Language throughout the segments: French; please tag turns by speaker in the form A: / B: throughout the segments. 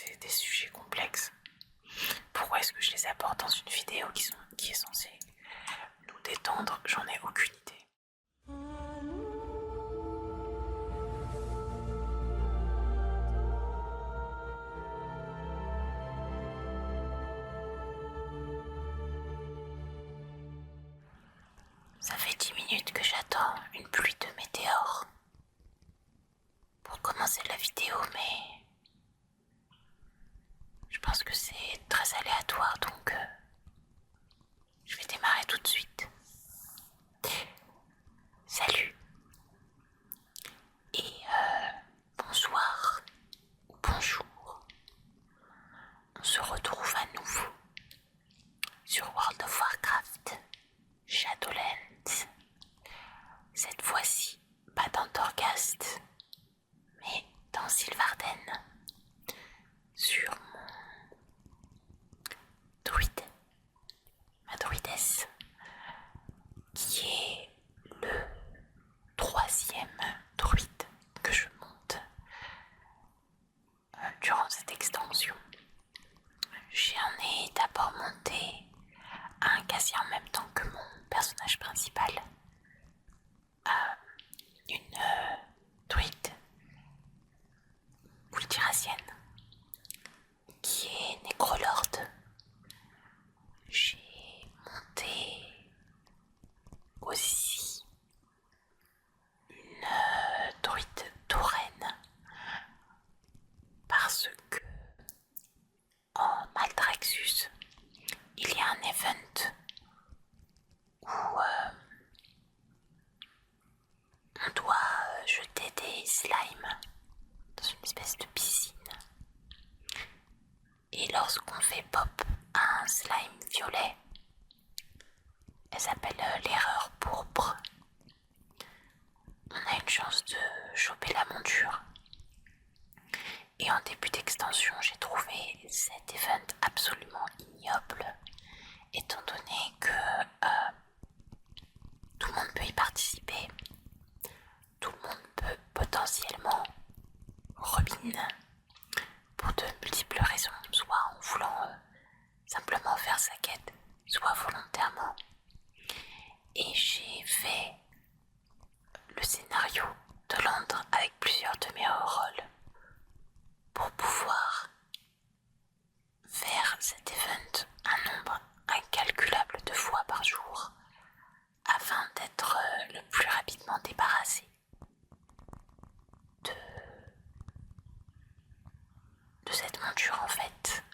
A: c'est des sujets complexes. Pourquoi est-ce que je les apporte dans une vidéo qui est censée nous détendre? J'en ai aucune idée. Ça fait 10 minutes que j'attends une pluie de météores pour commencer la vidéo, mais je pense que c'est très aléatoire, donc je vais démarrer tout de suite. Salut et bonsoir ou bonjour. On se retrouve à nouveau sur World of Warcraft Shadowlands. Cette fois-ci, pas dans Torghast, mais dans Sylvarden, sur mon druide, ma druidesse, qui est le 3e druide que je monte durant cette extension. J'en ai d'abord monté un quasi en même temps que mon personnage principal, une druide cultiracienne qui est Nécrolord. J'ai monté aussi une druide tauren parce que en Maldraxxus il y a un event où on doit jeter des slimes dans une espèce de piscine. Et lorsqu'on fait pop un slime violet, elle s'appelle l'erreur pourpre, on a une chance de choper la monture. Et en début d'extension, j'ai trouvé cet event absolument ignoble, étant donné que tout le monde peut y participer. Tout le monde peut potentiellement Robin pour de multiples raisons, soit en voulant simplement faire sa quête, soit volontairement. Et j'ai fait le scénario de Londres avec plusieurs de mes rôles pour pouvoir faire cet event un nombre incalculable de fois par jour afin d'être le plus rapidement débarrassé de cette monture en fait.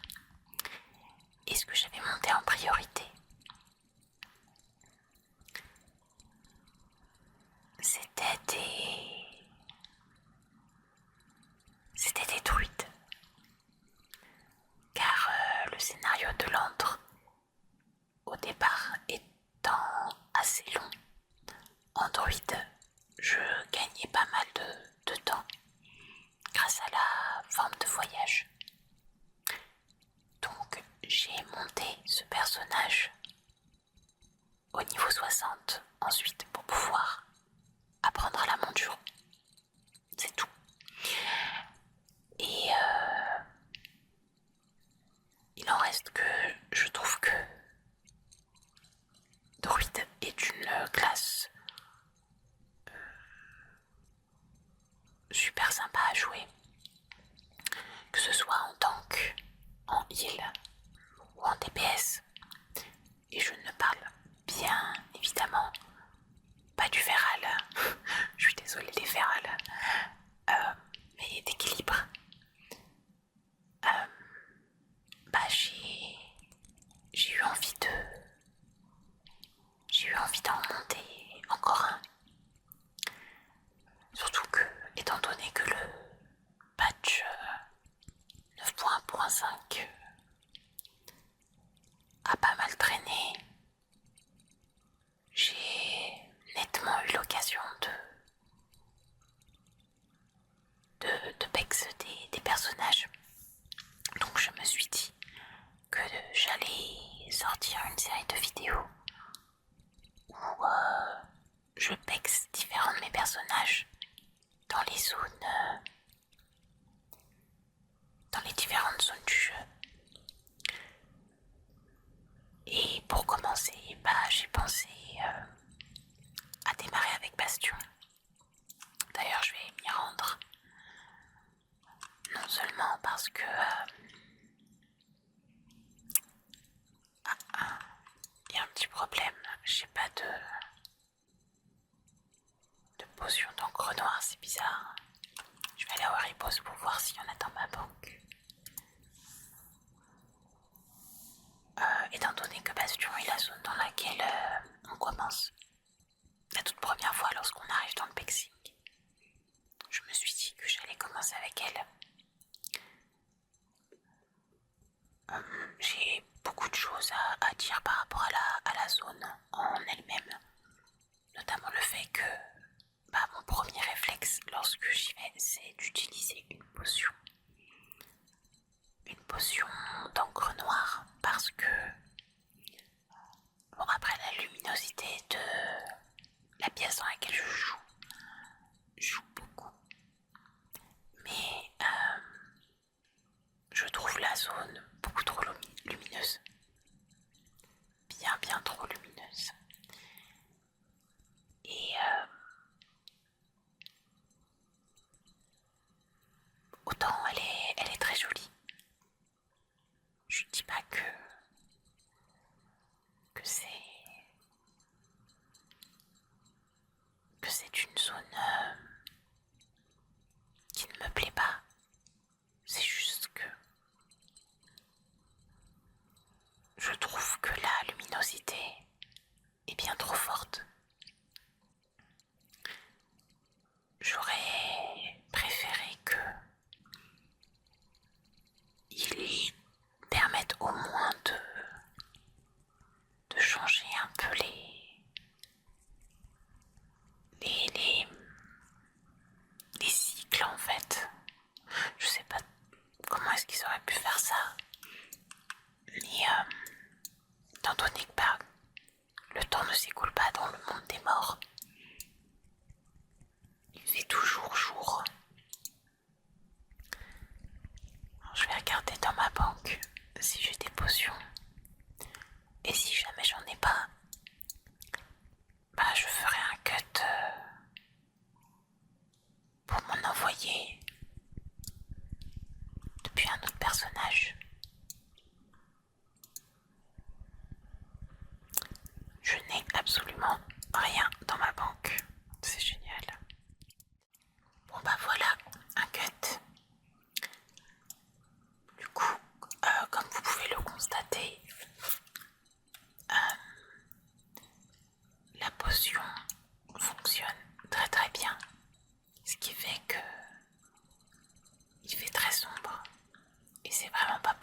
A: Et ce que j'avais monté en priorité, c'était des druides. Car le scénario de Londres, au départ étant assez long, en druide, je gagnais pas mal de temps grâce à la forme de voyage. Donc j'ai monté ce personnage au niveau 60 ensuite pour pouvoir apprendre la monture. C'est tout. Et il en reste que je trouve que druide est une classe super sympa à jouer, que ce soit en tank, en heal ou en DPS. Et je ne parle bien évidemment pas du feral, je suis désolée les ferals, mais d'équilibre. J'ai eu envie d'en monter encore un. Surtout que, étant donné que le patch 9.1.5 a pas mal traîné, j'ai nettement eu l'occasion de pex des personnages. Donc je me suis dit que j'allais sortir une série de vidéos où je pex différents de mes personnages dans les différentes parce que il y a un petit problème. J'ai pas de potion d'encre noire, c'est bizarre. Je vais aller à Waripos pour voir s'il y en a dans ma banque. Étant donné que Bastion est la zone dans laquelle on commence la toute première fois lorsqu'on arrive dans le Pexing, je me suis dit que j'allais commencer avec elle. J'ai beaucoup de choses à dire par rapport à la zone en elle-même, notamment le fait que mon premier réflexe lorsque j'y vais, c'est d'utiliser une potion. Une potion d'encre noire parce que, bon, après la luminosité de la pièce dans laquelle je joue beaucoup. Mais je trouve la zone beaucoup trop lumineuse. Bien trop lumineuse. Et autant elle est très jolie. Je ne dis pas que c'est une zone qui ne me plaît pas. C'est juste que je trouve que la luminosité est bien trop forte. J'aurais préféré que ils permettent au moins de changer un peu les cycles en fait. Je sais pas comment est-ce qu'ils auraient pu faire ça, mais étant donné que le temps ne s'écoule pas dans le monde des morts, il fait toujours jour. Alors, je vais regarder dans ma banque si j'ai des potions. Et si jamais j'en ai pas, je ferai un cut pour m'en envoyer depuis un autre personnage. Je n'ai absolument rien dans ma banque. C'est génial. Bon voilà, un cut. Du coup, comme vous pouvez le constater, la potion fonctionne très bien. Ce qui fait que il fait très sombre. Et c'est vraiment pas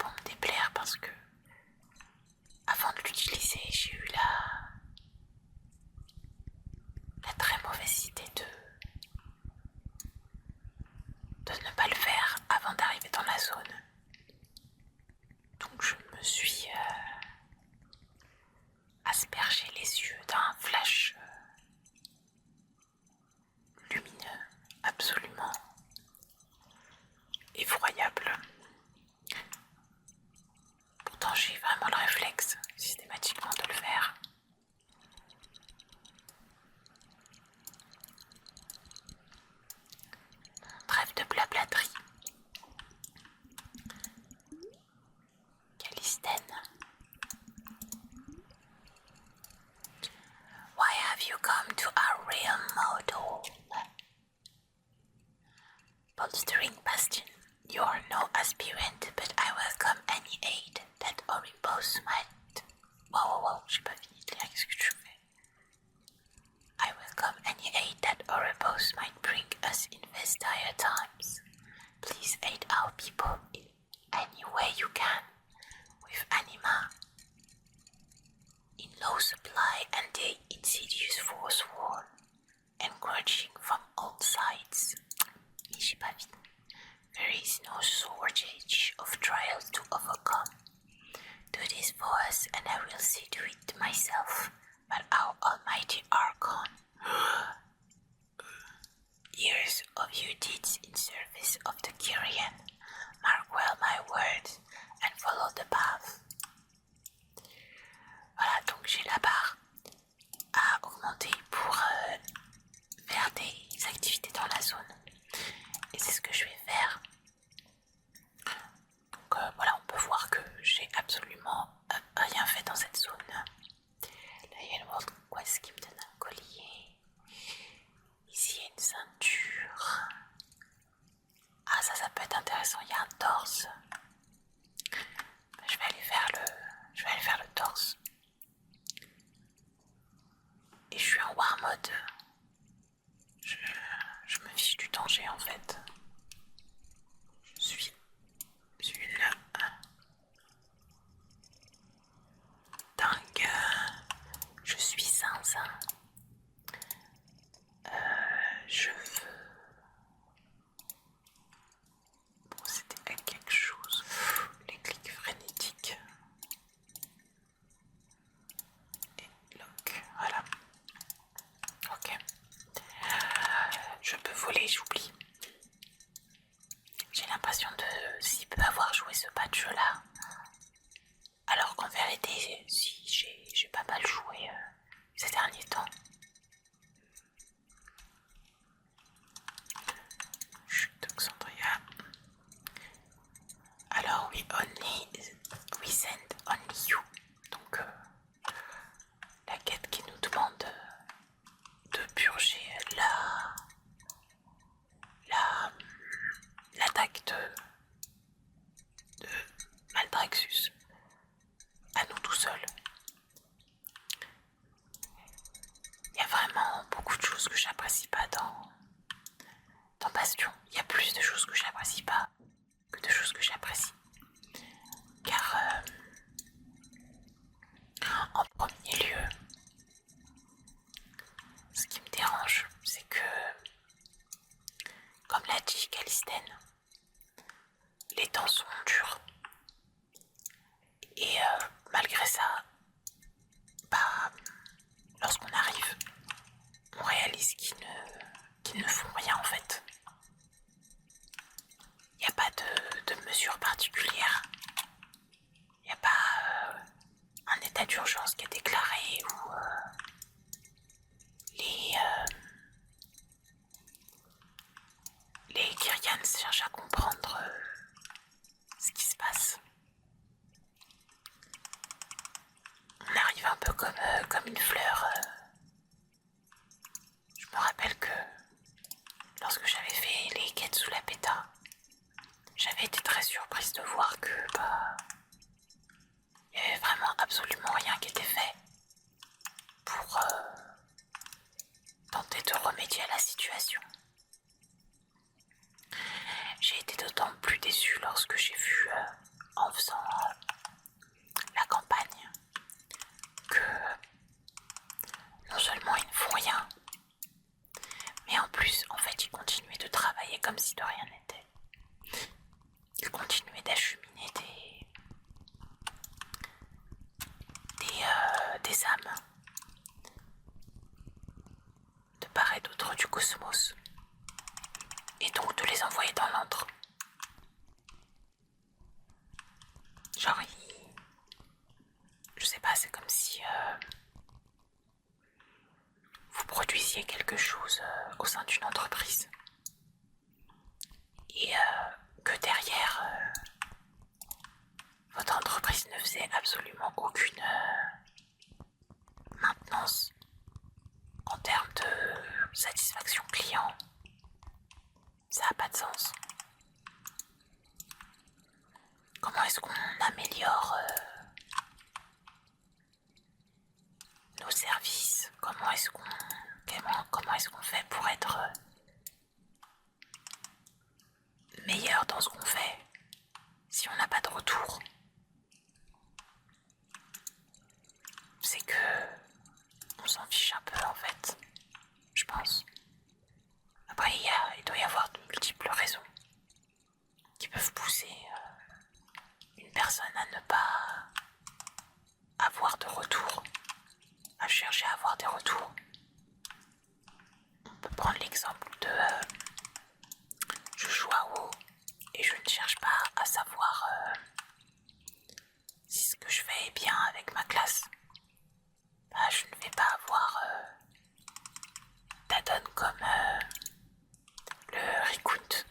A: we send only you. Donc la quête qui nous demande de purger l'attaque de Maldraxxus à nous tout seuls. Il y a vraiment beaucoup de choses que j'apprécie pas dans Bastion. Il y a plus de choses que j'apprécie pas que de choses que j'apprécie. Car en premier lieu, ce qui me dérange, c'est que, comme l'a dit Calistène, les temps sont durs. Et malgré ça, lorsqu'on arrive, on réalise qu'ils ne font rien en fait. Il n'y a pas de mesures particulières. Il n'y a pas un état d'urgence qui est déclaré ou les Kyrians cherchent à comprendre ce qui se passe. On arrive un peu comme une fleur. Je me rappelle que lorsque j'avais fait les quêtes sous la péta, j'avais été très surprise de voir que il n'y avait vraiment absolument rien qui était fait pour tenter de remédier à la situation. J'ai été d'autant plus déçue lorsque j'ai vu, en faisant la campagne, que non seulement ils ne font rien, mais en plus, en fait, ils continuaient de travailler comme si de rien n'était. Ils continuaient d'acheminer des âmes de part et d'autre du cosmos, et donc de les envoyer dans l'antre. Genre, je sais pas, c'est comme si vous produisiez quelque chose au sein d'une entreprise et que derrière votre entreprise ne faisait absolument aucune maintenance en termes de satisfaction client. Ça n'a pas de sens. Comment est-ce qu'on améliore nos services? Comment est-ce qu'on fait pour être meilleur dans ce qu'on fait si on n'a pas de retour? C'est que on s'en fiche un peu en fait, je pense. Après il doit y avoir de multiples raisons qui peuvent pousser une personne à ne pas avoir de retour, à chercher à avoir des retours. On peut prendre l'exemple de je joue à WoW et je ne cherche pas à savoir si ce que je fais est bien avec ma classe. Je ne vais pas avoir d'addon comme le Recount.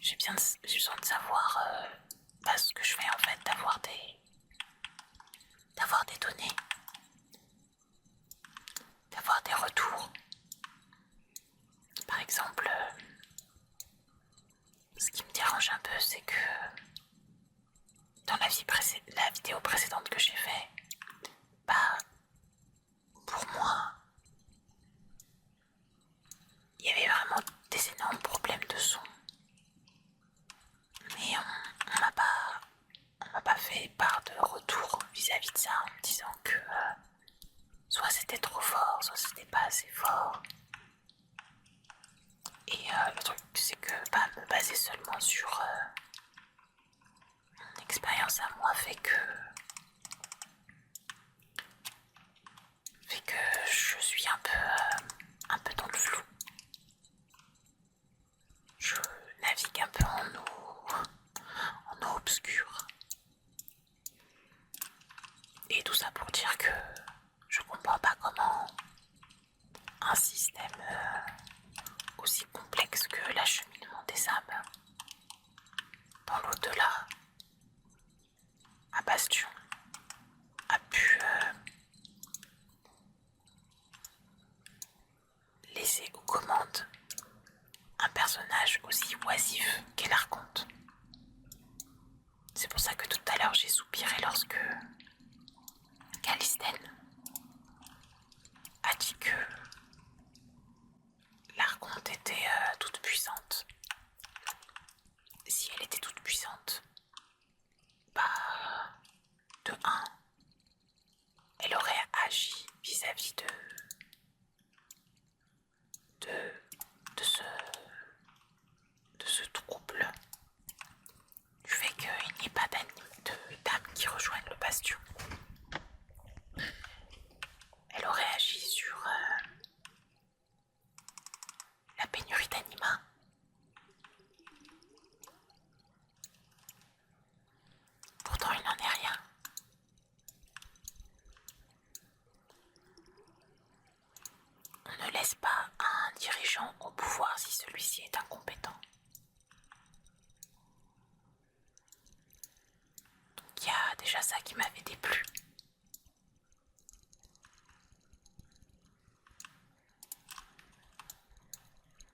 A: j'ai besoin de savoir ce que je fais en fait, d'avoir des données, d'avoir des retours. Par exemple, ce qui me dérange un peu, c'est que dans la vidéo précédente que j'ai fait, bah, pour moi, il y avait vraiment des énormes problèmes de son. Mais on m'a pas fait part de retour vis-à-vis de ça en me disant que soit c'était trop fort, soit c'était pas assez fort. Et le truc, c'est que me baser seulement sur mon expérience à moi fait que je suis un peu dans le flou. Je navigue un peu en eau obscure. Et tout ça pour dire que je comprends pas comment un système aussi complexe que l'acheminement des âmes dans l'au-delà à Bastion a pu laisser aux commandes un personnage aussi oisif qu'est l'Archonte. C'est pour ça que tout à l'heure j'ai soupiré lorsque Calistène a dit que l'Archonte était toute puissante. Si elle était toute puissante, bah, de un, elle aurait agi vis-à-vis de ce trouble du fait qu'il n'y ait pas d'âmes qui rejoignent le bastion. Elle aurait agi sur la pénurie d'anima. Pourtant, il n'en est rien. On ne laisse pas un dirigeant au pouvoir si celui-ci est incompétent. Donc il y a déjà ça qui m'avait déplu.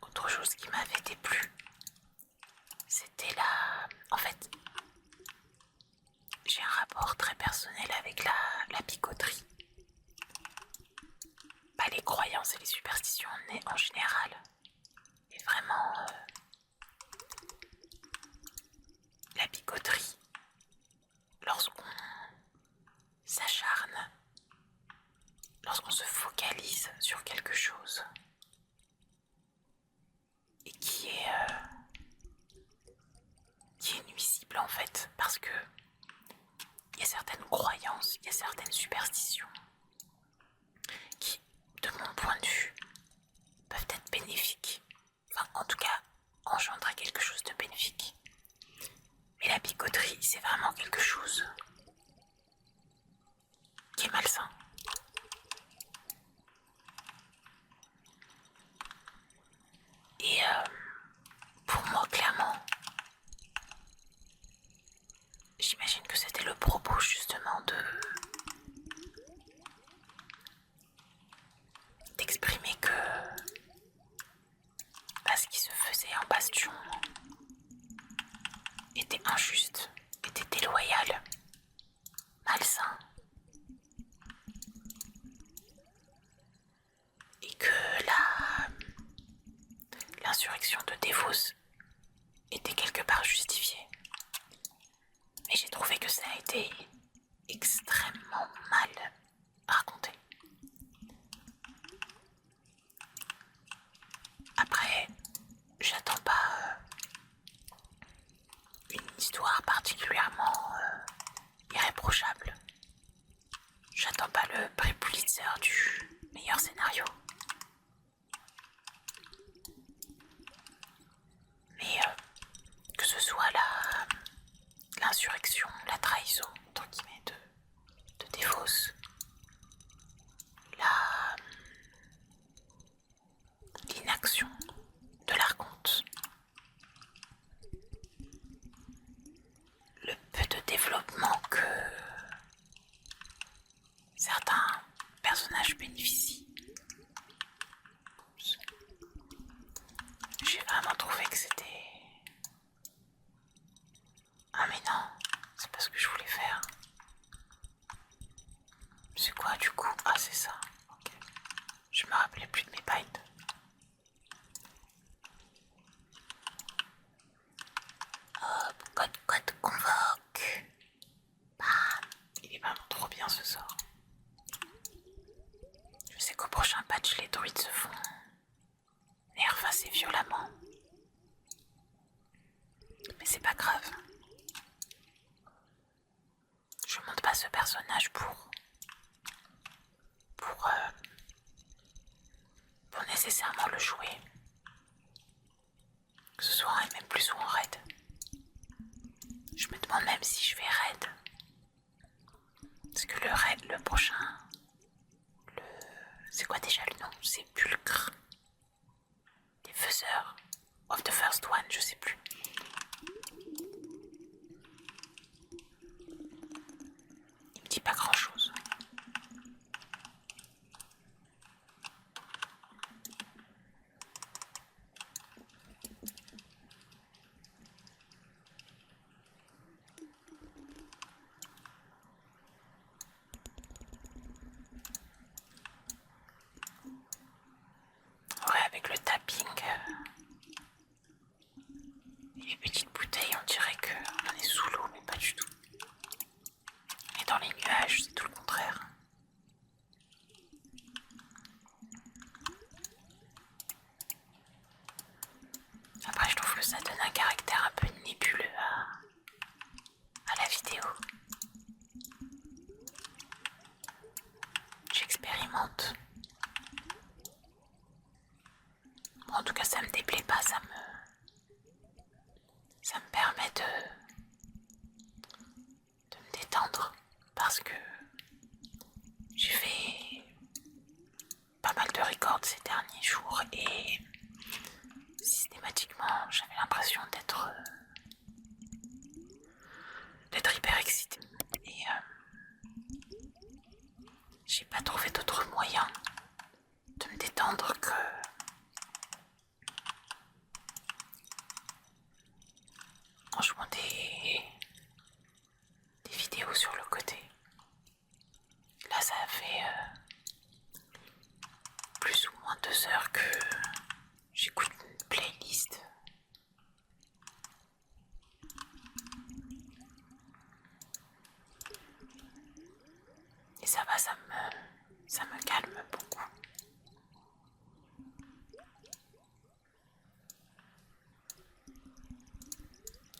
A: Autre chose qui m'avait déplu, c'était en fait, j'ai un rapport très personnel avec la picoterie. Pas les croyances et les superstitions en général, mais vraiment la picoterie. Lorsqu'on s'acharne, lorsqu'on se focalise sur quelque chose et qui est nuisible en fait, parce que il y a certaines croyances, il y a certaines superstitions qui, de mon point de vue, peuvent être bénéfiques. Enfin, en tout cas, engendrer quelque chose de bénéfique. Mais la picoterie, c'est vraiment quelque chose qui est malsain. Et pour moi, clairement, j'imagine que c'était le propos justement d'exprimer que ce qui se faisait en Bastion était injuste, était déloyal, malsain. Et que l'insurrection de Dévos était quelque part justifiée. Mais j'ai trouvé que ça a été extrêmement mal raconté. Après, j'attends pas une histoire particulièrement irréprochable. J'attends pas le prix Pulitzer du meilleur scénario. Mais que ce soit l'insurrection, la trahison, entre guillemets, de Défos, l'inaction de l'Archonte, assez violemment. Mais c'est pas grave. Je monte pas ce personnage pour nécessairement le jouer. Que ce soit en MM+, ou en raid. Je me demande même si je vais raid. Parce que le raid, le prochain... C'est quoi déjà le nom? C'est Pulcre. Les faiseurs of the first one, je sais plus. Il me dit pas grand chose. Ouais, avec le tapping et les petites bouteilles, on dirait qu'on est sous l'eau, mais pas du tout. Et dans les nuages, c'est tout le contraire. Après, je trouve que ça donne un caractère un peu nébuleux à la vidéo. J'expérimente. Bon, en tout cas, ça me déplaît pas, ça me permet de me détendre parce que j'ai fait pas mal de records ces derniers jours et systématiquement j'avais l'impression d'être hyper excitée et j'ai pas trouvé d'autre moyen de me détendre que en jouant des vidéos sur le côté. Là ça fait plus ou moins 2 heures que j'écoute une playlist. Et ça va, ça me calme beaucoup.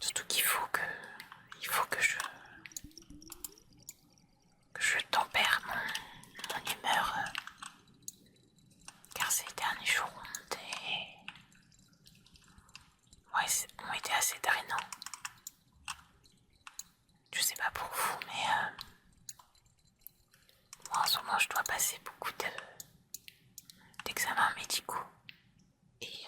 A: Surtout qu'il faut que je tempère mon humeur car ces derniers jours ont été assez drainants. Je sais pas pour vous, mais moi en ce moment je dois passer beaucoup d'examens médicaux et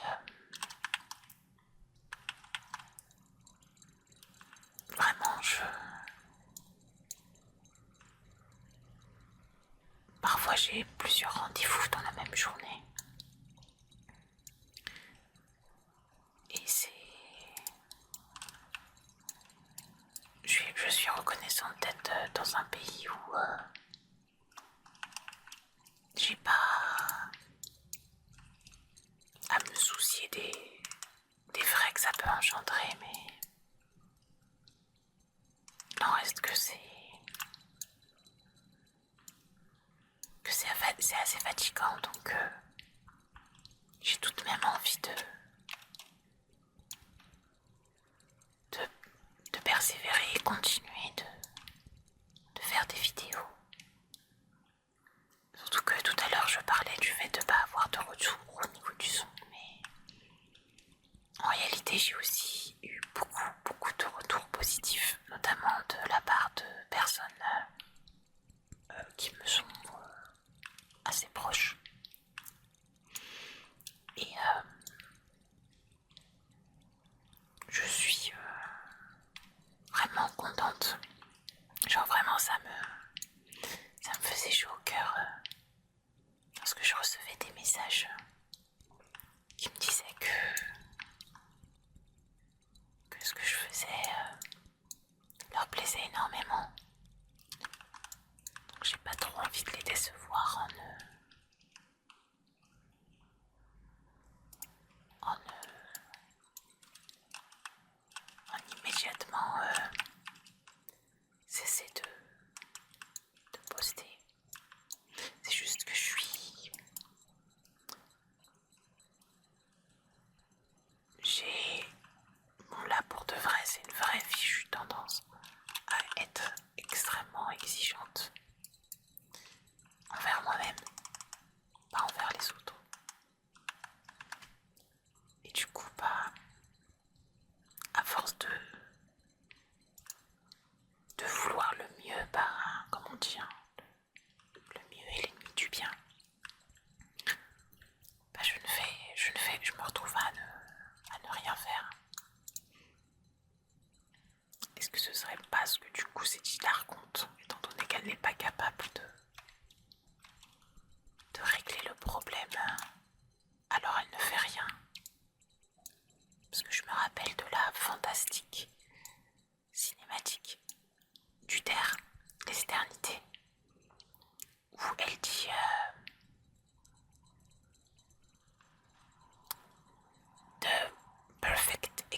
A: vraiment parfois j'ai plusieurs rendez-vous dans la même journée et je suis reconnaissante d'être dans un pays où j'ai pas à me soucier des frais que ça peut engendrer, mais il en reste que c'est assez fatigant, donc j'ai tout de même envie de persévérer et continuer de faire des vidéos. Surtout que tout à l'heure je parlais du fait de ne pas avoir de retour au niveau du son, mais en réalité j'ai aussi eu beaucoup de retours positifs, notamment de la part de personnes qui me sont assez proches. Et je suis vraiment contente. Genre vraiment ça me faisait chaud au cœur lorsque je recevais des messages qui me disaient que ce que je faisais leur plaisait énormément. Donc j'ai pas trop envie de les décevoir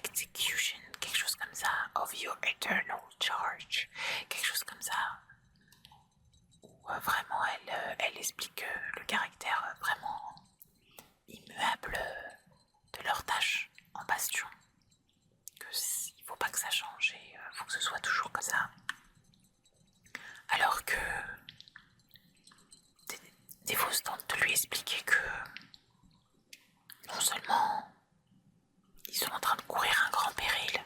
A: execution, quelque chose comme ça, of your eternal charge, quelque chose comme ça, où vraiment elle explique le caractère vraiment immuable de leur tâche en bastion, que il faut pas que ça change et faut que ce soit toujours comme ça. Alors que des fausses tentent de lui expliquer que non seulement ils sont en train de courir un grand péril,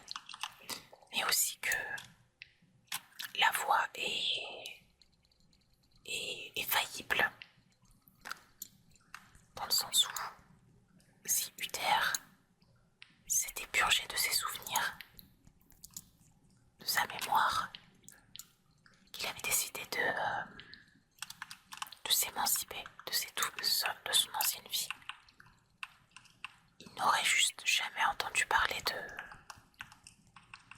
A: mais aussi que la voie est faillible, dans le sens où si Uther s'était purgé de ses souvenirs, de sa mémoire, qu'il avait décidé de s'émanciper de son ancienne vie, il n'aurait juste jamais entendu parler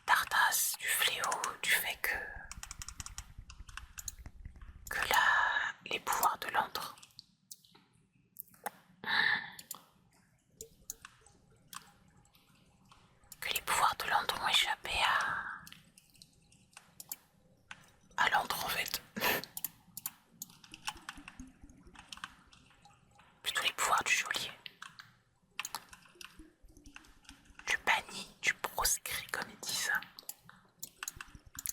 A: d'Arthas, du fléau, du fait que les pouvoirs de l'antre ont échappé à l'antre en fait. Plutôt les pouvoirs du geôlier. Du banni, du proscrit comme ils disent.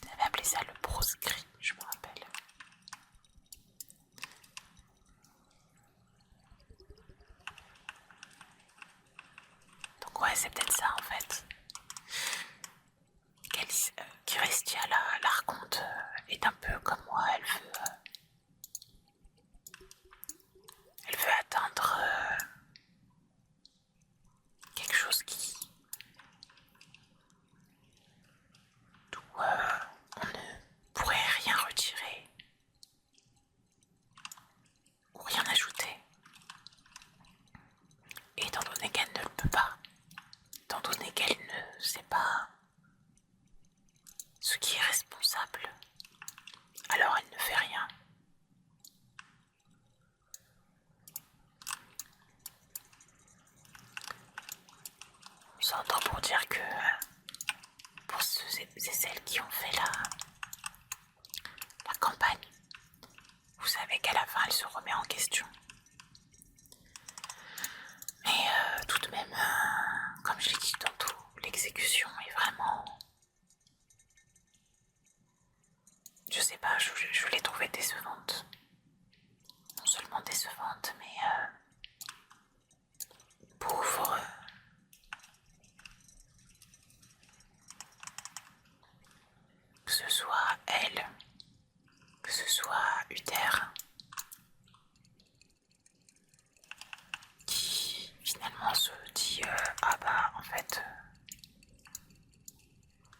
A: Ils avaient appelé ça le proscrit, je me rappelle. Donc ouais, c'est peut-être ça en fait. Kirestia, l'archonte, est un peu comme moi, elle veut atteindre quelque chose d'où on ne pourrait rien retirer ou rien ajouter. Et étant donné qu'elle ne le peut pas, étant donné qu'elle ne sait pas ce qui est responsable, alors elle ne fait rien. On s'entend pour dire que pour ceux et celles qui ont fait la campagne, vous savez qu'à la fin elle se remet en question. Mais tout de même, comme je l'ai dit tantôt, l'exécution est vraiment... Je sais pas, je l'ai trouvée décevante. Non seulement décevante, mais pauvre. Que ce soit elle, que ce soit Uther, qui finalement se dit ah bah en fait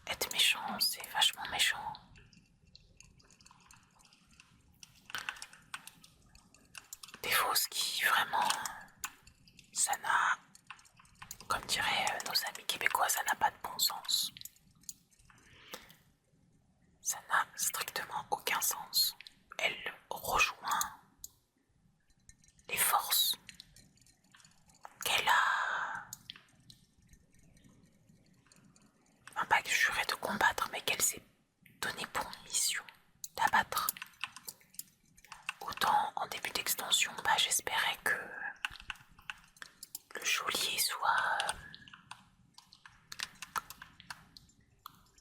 A: être méchant c'est vachement méchant. Des fausses qui vraiment ça n'a, comme diraient nos amis québécois, ça n'a pas de bon sens. Ça n'a strictement aucun sens. Elle rejoint les forces qu'elle a, enfin pas juré de combattre, mais qu'elle s'est donné pour mission d'abattre. Autant en début d'extension, j'espérais que le geôlier soit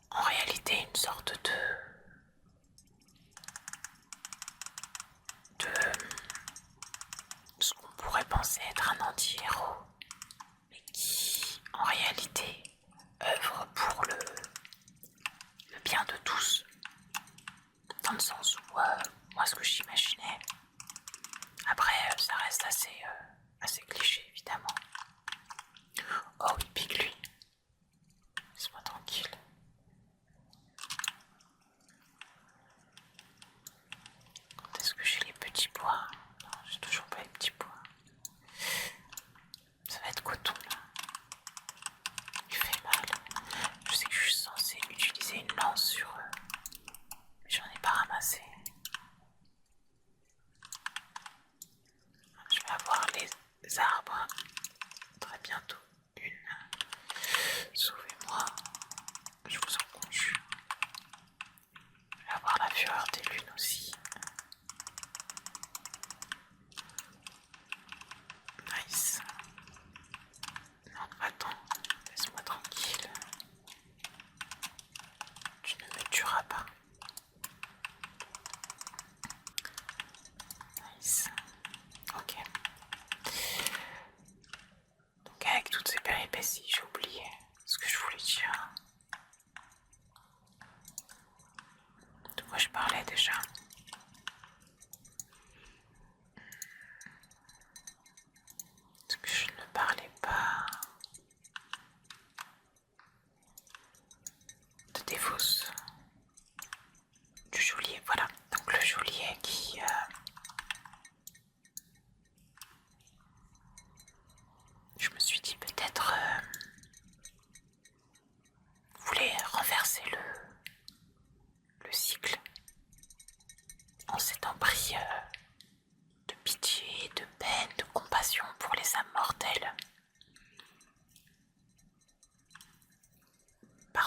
A: en réalité une sorte de ce qu'on pourrait penser être un anti-héros, mais qui en réalité œuvre pour le bien de tous, dans le sens où moi ce que j'imaginais, après ça reste assez cliché évidemment,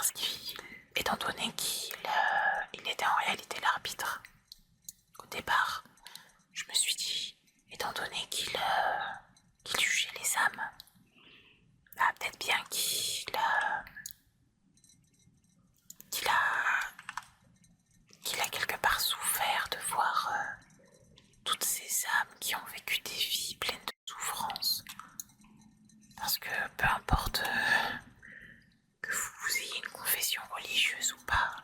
A: parce qu'il, étant donné qu'il était en réalité l'arbitre au départ, je me suis dit, étant donné qu'il jugeait les âmes, bah, peut-être bien qu'il a quelque part souffert de voir toutes ces âmes qui ont vécu des vies pleines de souffrance. Parce que peu importe que vous ayez une confession religieuse ou pas,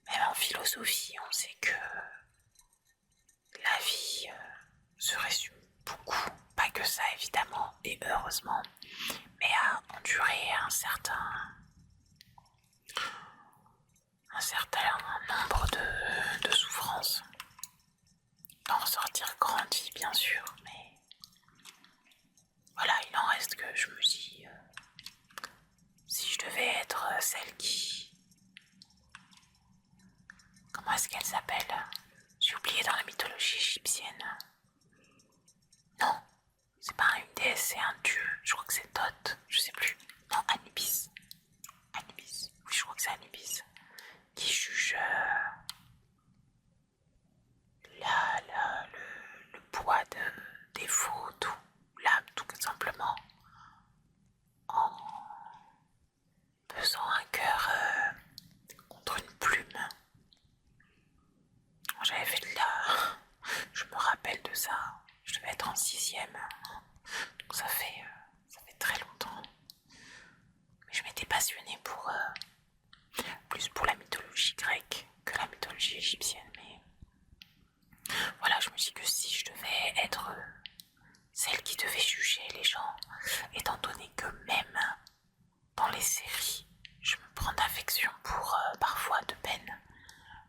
A: même en philosophie, on sait que la vie se résume beaucoup, pas que ça évidemment, et heureusement, mais à endurer un certain nombre de souffrances. D'en ressortir grandi, bien sûr, mais voilà, il en reste que je me dis, si je devais être celle qui... Comment est-ce qu'elle s'appelle? J'ai oublié dans la mythologie égyptienne. Non, c'est pas une déesse, c'est un dieu. Je crois que c'est Thoth, je sais plus. Non, Anubis. Anubis, oui, je crois que c'est Anubis. Qui juge le poids des fautes ou l'âme, tout simplement, en pesant un cœur contre une plume. J'avais fait de la... Je me rappelle de ça. Je devais être en 6e. Donc ça fait très longtemps. Mais je m'étais passionnée plus pour la mythologie grecque que la mythologie égyptienne. Mais voilà, je me dis que si je devais être celle qui devait juger les gens, étant donné que même dans les séries, je me prends d'affection pour parfois de peine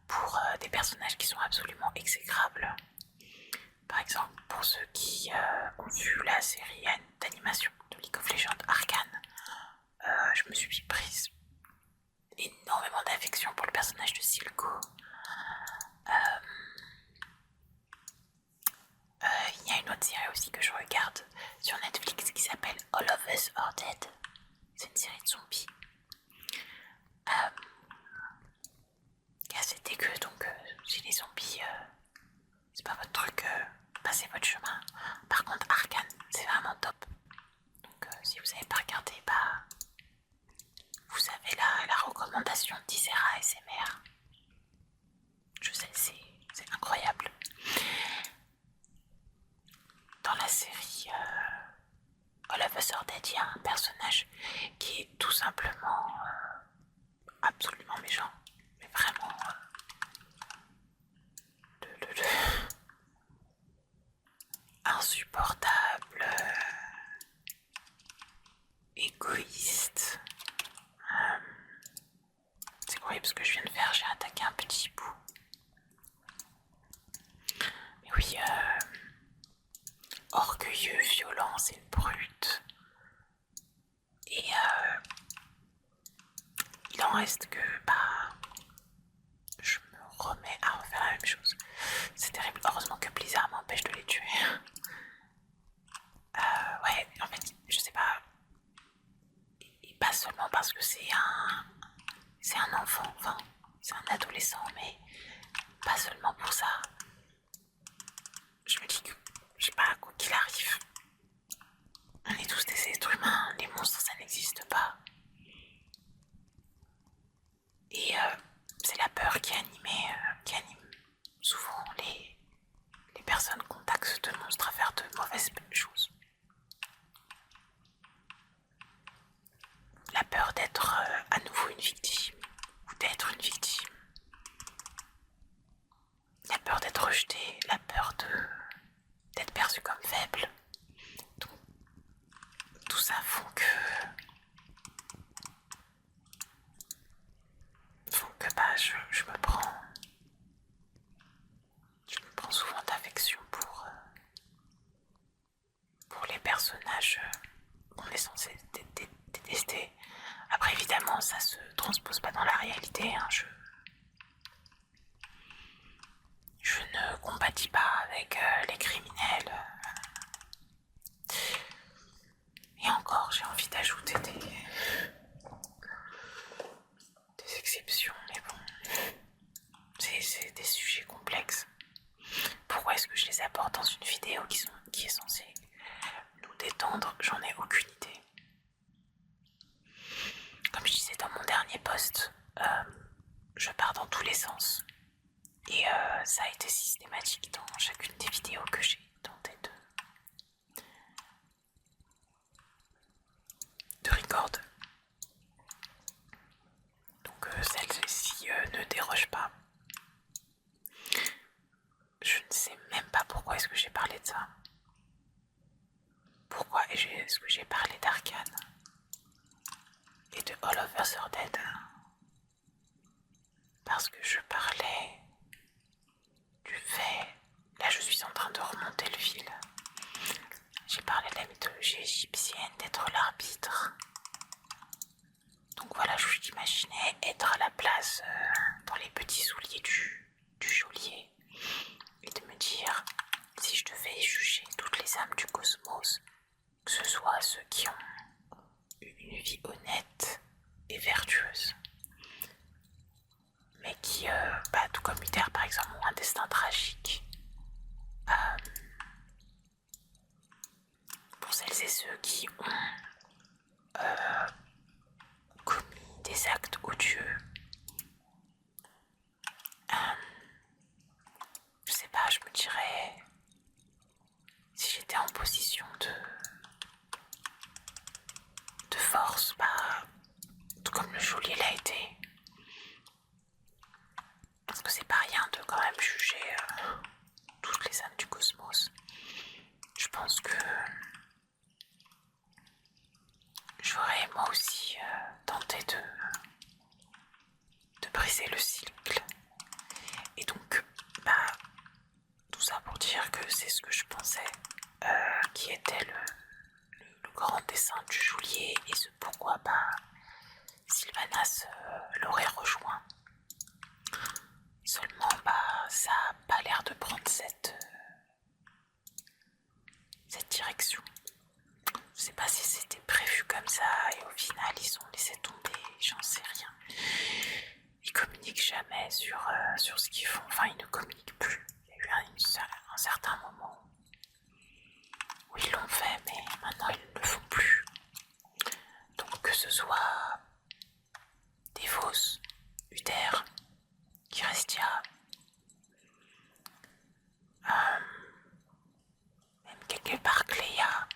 A: pour des personnages qui sont absolument exécrables. Par exemple, pour ceux qui ont vu la série d'animation de League of Legends Arcane, je me suis prise énormément d'affection pour le personnage de Silco. Il y a une autre série aussi que je regarde sur Netflix qui s'appelle All of Us Are Dead. C'est une série de zombies. Qui est assez dégueu, donc si les zombies, c'est pas votre truc, passez votre chemin. Par contre, Arcane, c'est vraiment top. Donc si vous n'avez pas regardé, bah vous avez la recommandation d'Isera SMR. Je sais, c'est incroyable. Dans la série All of Us Are Dead, il y a un personnage qui est tout simplement absolument méchant. Mais vraiment insupportable, égoïste. C'est horrible ce que je viens de faire, j'ai attaqué un petit bout. Mais oui, orgueilleux, violent, c'est une brute. Et il en reste que, je me remets à refaire la même chose. C'est terrible, heureusement que Blizzard m'empêche de les tuer. Ouais, en fait, je sais pas. Et pas seulement parce que c'est un enfant, enfin, c'est un adolescent, mais pas seulement pour ça. Je me dis que, je sais pas, quoi qu'il arrive, on est tous des êtres humains, les monstres ça n'existe pas. Et c'est la peur qui anime souvent les personnes contactent de monstres à faire de mauvaises choses. La peur d'être à nouveau une victime, ou d'être une victime. La peur d'être rejeté, la peur d'être perçu comme faible. Tout ça font que je me prends souvent d'affection pour les personnages qu'on est censé détester. Après évidemment ça se transpose pas dans la réalité, hein. Je ne compatis pas avec les criminels. Et encore, j'ai envie d'ajouter Discord. Donc celle-ci ne déroge pas. Je ne sais même pas pourquoi est-ce que j'ai parlé de ça. Pourquoi est-ce que j'ai parlé d'Arcane et de All of Us Are Dead? Parce que je parlais du fait... Là je suis en train de remonter le fil. J'ai parlé de la mythologie égyptienne, d'être l'arbitre. Donc voilà, je m'imaginais être à la place dans les petits souliers du geôlier et de me dire, si je devais juger toutes les âmes du cosmos, que ce soit ceux qui ont eu une vie honnête et vertueuse, mais qui, tout comme Uther par exemple, ont un destin tragique, pour celles et ceux qui ont commis des actes odieux, je sais pas, je me dirais, si j'étais en position de force, tout comme le geôlier l'a été, parce que c'est pas rien de quand même juger toutes les âmes du cosmos. Je pense que j'aurais moi aussi tenté de briser le cycle. Et donc, tout ça pour dire que c'est ce que je pensais qui était le grand dessein du geôlier et ce pourquoi Sylvanas l'aurait rejoint. Seulement, ça n'a pas l'air de prendre cette direction. Je sais pas si c'était prévu comme ça et au final ils ont laissé tomber, j'en sais rien. Ils communiquent jamais sur ce qu'ils font, enfin ils ne communiquent plus. Il y a eu un certain moment où ils l'ont fait, mais maintenant ils ne le font plus. Donc que ce soit Devos, Uther, Kirestia, même quelque part Cléa,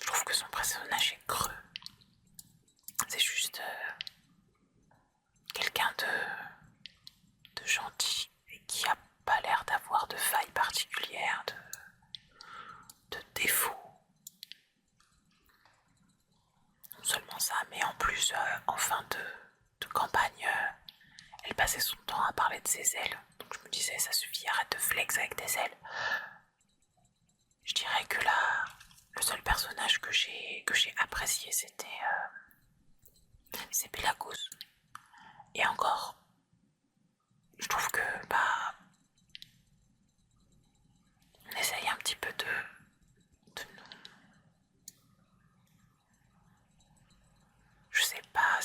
A: je trouve que son personnage est creux. C'est juste quelqu'un de gentil et qui a pas l'air d'avoir de faille particulière, de défaut. Non seulement ça, mais en plus, en fin de campagne, elle passait son temps à parler de ses ailes. Donc je me disais, ça suffit, arrête de flex avec tes ailes. Je dirais que là, le seul personnage que j'ai apprécié, c'est Pelagos. Et encore, je trouve que on essaye un petit peu de nous... Je sais pas,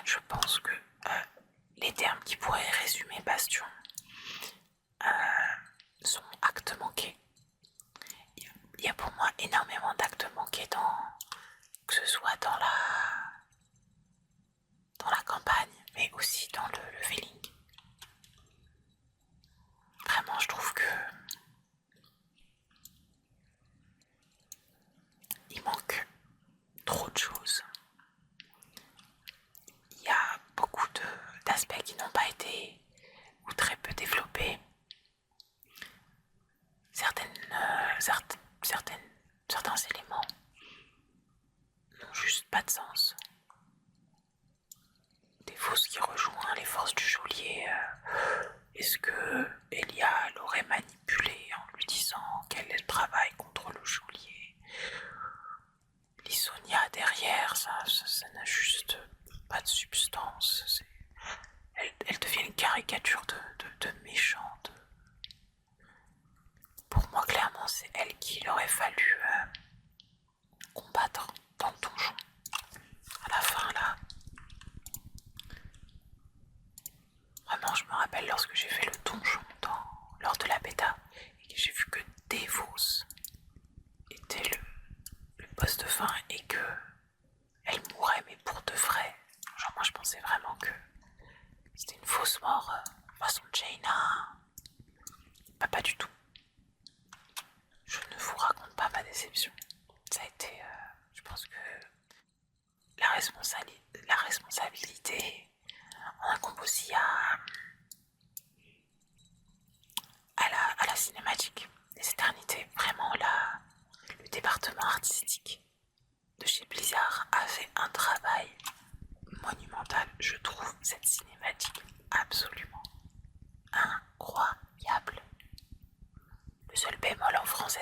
A: je pense que les termes qui pourraient résumer Bastion sont actes manqués. Il y a pour moi énormément d'actes manqués que ce soit dans la campagne, mais aussi dans le leveling. Vraiment, je trouve que il manque trop de choses. Il y a beaucoup d'aspects qui n'ont pas été ou très peu développés. Certains éléments n'ont juste pas de sens. Des fausses qui rejoignent les forces du geôlier. Est-ce que Elia l'aurait manipulé en lui disant qu'elle travaille contre le geôlier? Lysonia derrière, ça n'a juste pas de substance. Elle devient une caricature de méchante. Pour moi, clairement, c'est elle qu'il aurait fallu combattre dans le donjon. À la fin, là. Vraiment, je me rappelle lorsque j'ai fait le donjon lors de la bêta et que j'ai vu que Devos était le boss de fin et que elle mourait, mais pour de vrai. Genre, moi, je pensais vraiment que c'était une fausse mort façon Jaina. Pas du tout. Je ne vous raconte pas ma déception.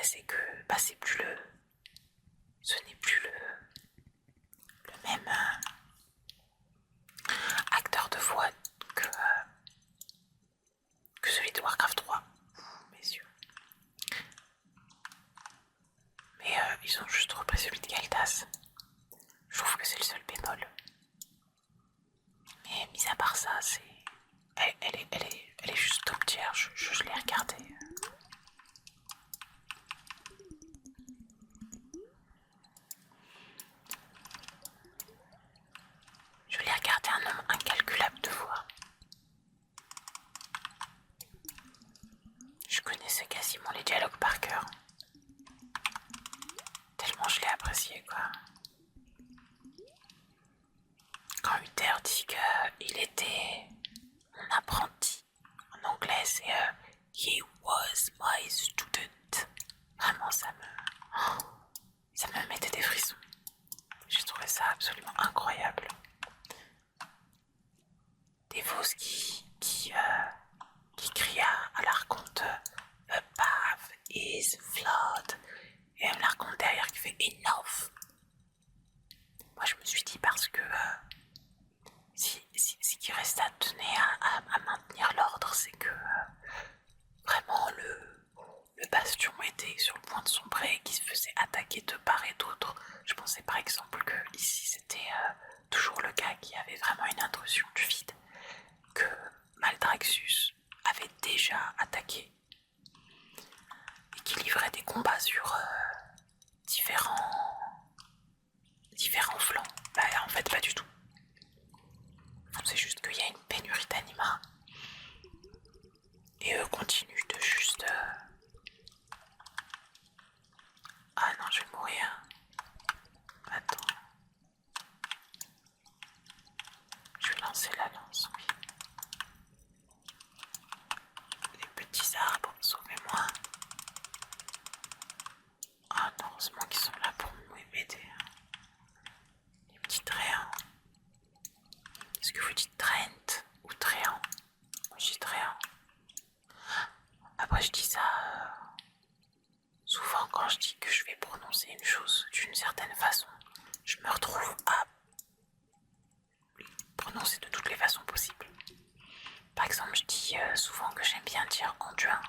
A: c'est que bah, ce n'est plus le même acteur de voix que celui de Warcraft 3, mes yeux. Mais ils ont juste repris celui de Galdas. Je trouve que c'est le seul bémol. Mais mis à part ça, elle est juste top tier. Je l'ai regardée. Je l'ai regardé un nombre incalculable de fois. Je connaissais quasiment les dialogues par cœur. Tellement je l'ai apprécié, quoi. Quand Uther dit qu'il était mon apprenti en anglais, c'est He was my student. Vraiment, ça me mettait des frissons. J'ai trouvé ça absolument incroyable. Devos qui crie à l'archonte The path is flawed. Et l'archonte derrière qui fait enough. Moi je me suis dit parce que si qu'il reste à tenir à maintenir l'ordre, c'est que vraiment le bastion était sur le point de sombrer et qu'il se faisait attaquer de part et d'autre. Je pensais par exemple que ici c'était toujours le cas, qui avait vraiment une intrusion du vide, que Maldraxxus avait déjà attaqué et qui livrait des combats sur différents flancs. Bah en fait pas du tout. C'est juste qu'il y a une pénurie d'anima et eux continuent de juste... Ah non, je vais mourir. Attends. Je vais lancer la lance, oui. Les petits arbres, sauvez-moi. Ah non, heureusement qu'ils sont là pour m'aider. Les petits tréants. Est-ce que vous dites Trent ou Tréant? Moi je dis Tréant. Après je dis ça souvent quand je dis que je vais prononcer une chose d'une certaine façon. Je me retrouve à prononcer de toutes les façons possibles. Par exemple, je dis souvent que j'aime bien dire Anduin.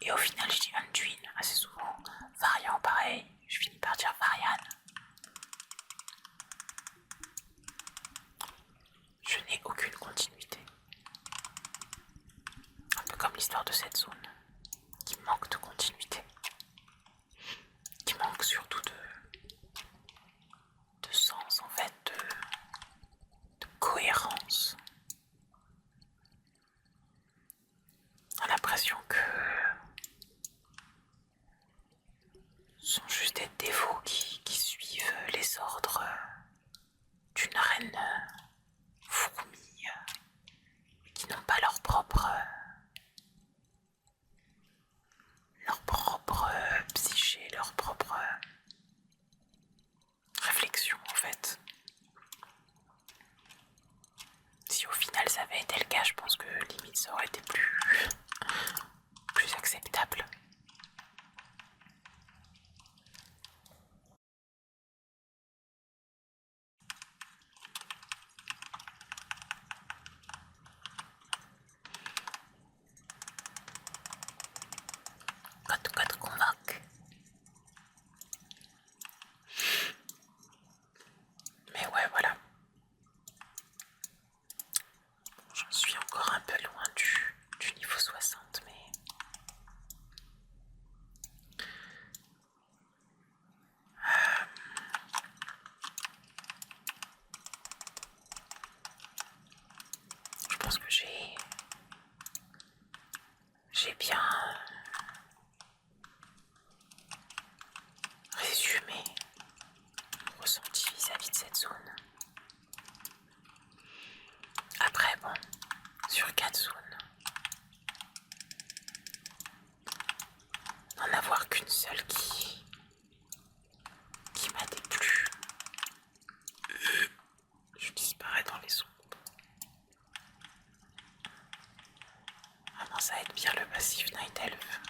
A: Et au final, je dis Anduin assez souvent. Variant, pareil. Je finis par dire Varian. Je n'ai aucune continuité. Un peu comme l'histoire de cette zone, qui manque de continuité. Qui manque surtout de sens, en fait, de cohérence. On a l'impression que ce sont juste des dévots qui suivent les ordres d'une reine fourmi, qui n'ont pas leur propre psyché, leur propre réflexion en fait. Si au final ça avait été le cas, je pense que limite ça aurait été plus acceptable. Code convoque. Mais ouais, voilà. J'en suis encore un peu loin du niveau 60, mais... je pense que j'ai bien résumé mon ressenti vis-à-vis de cette zone. Après, bon, sur 4 zones, n'en avoir qu'une seule qui m'a déplu. Je disparais dans les ombres. Vraiment, ça aide bien le passif Night Elf.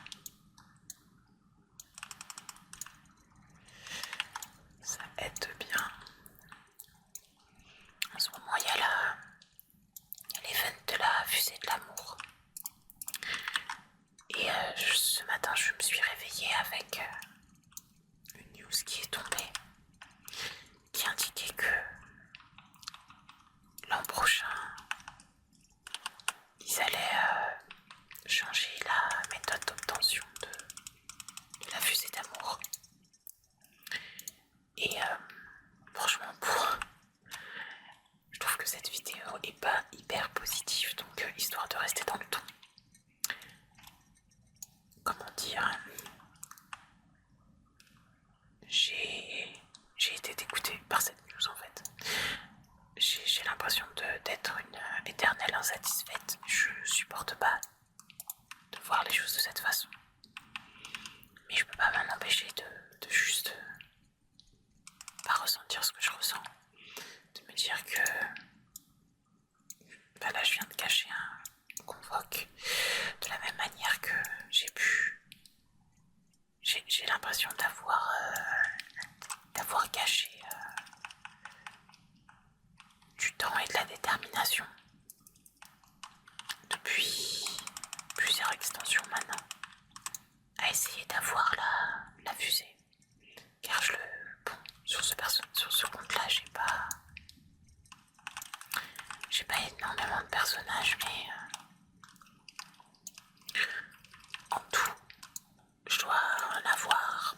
A: m'empêcher de juste pas ressentir ce que je ressens. De me dire que bah là je viens de cacher un convoque de la même manière que j'ai pu. J'ai l'impression d'avoir gâché du temps et de la détermination depuis plusieurs extensions maintenant à essayer d'avoir la fusée. Car bon, sur ce compte-là, j'ai pas énormément de personnages, mais en tout, je dois en avoir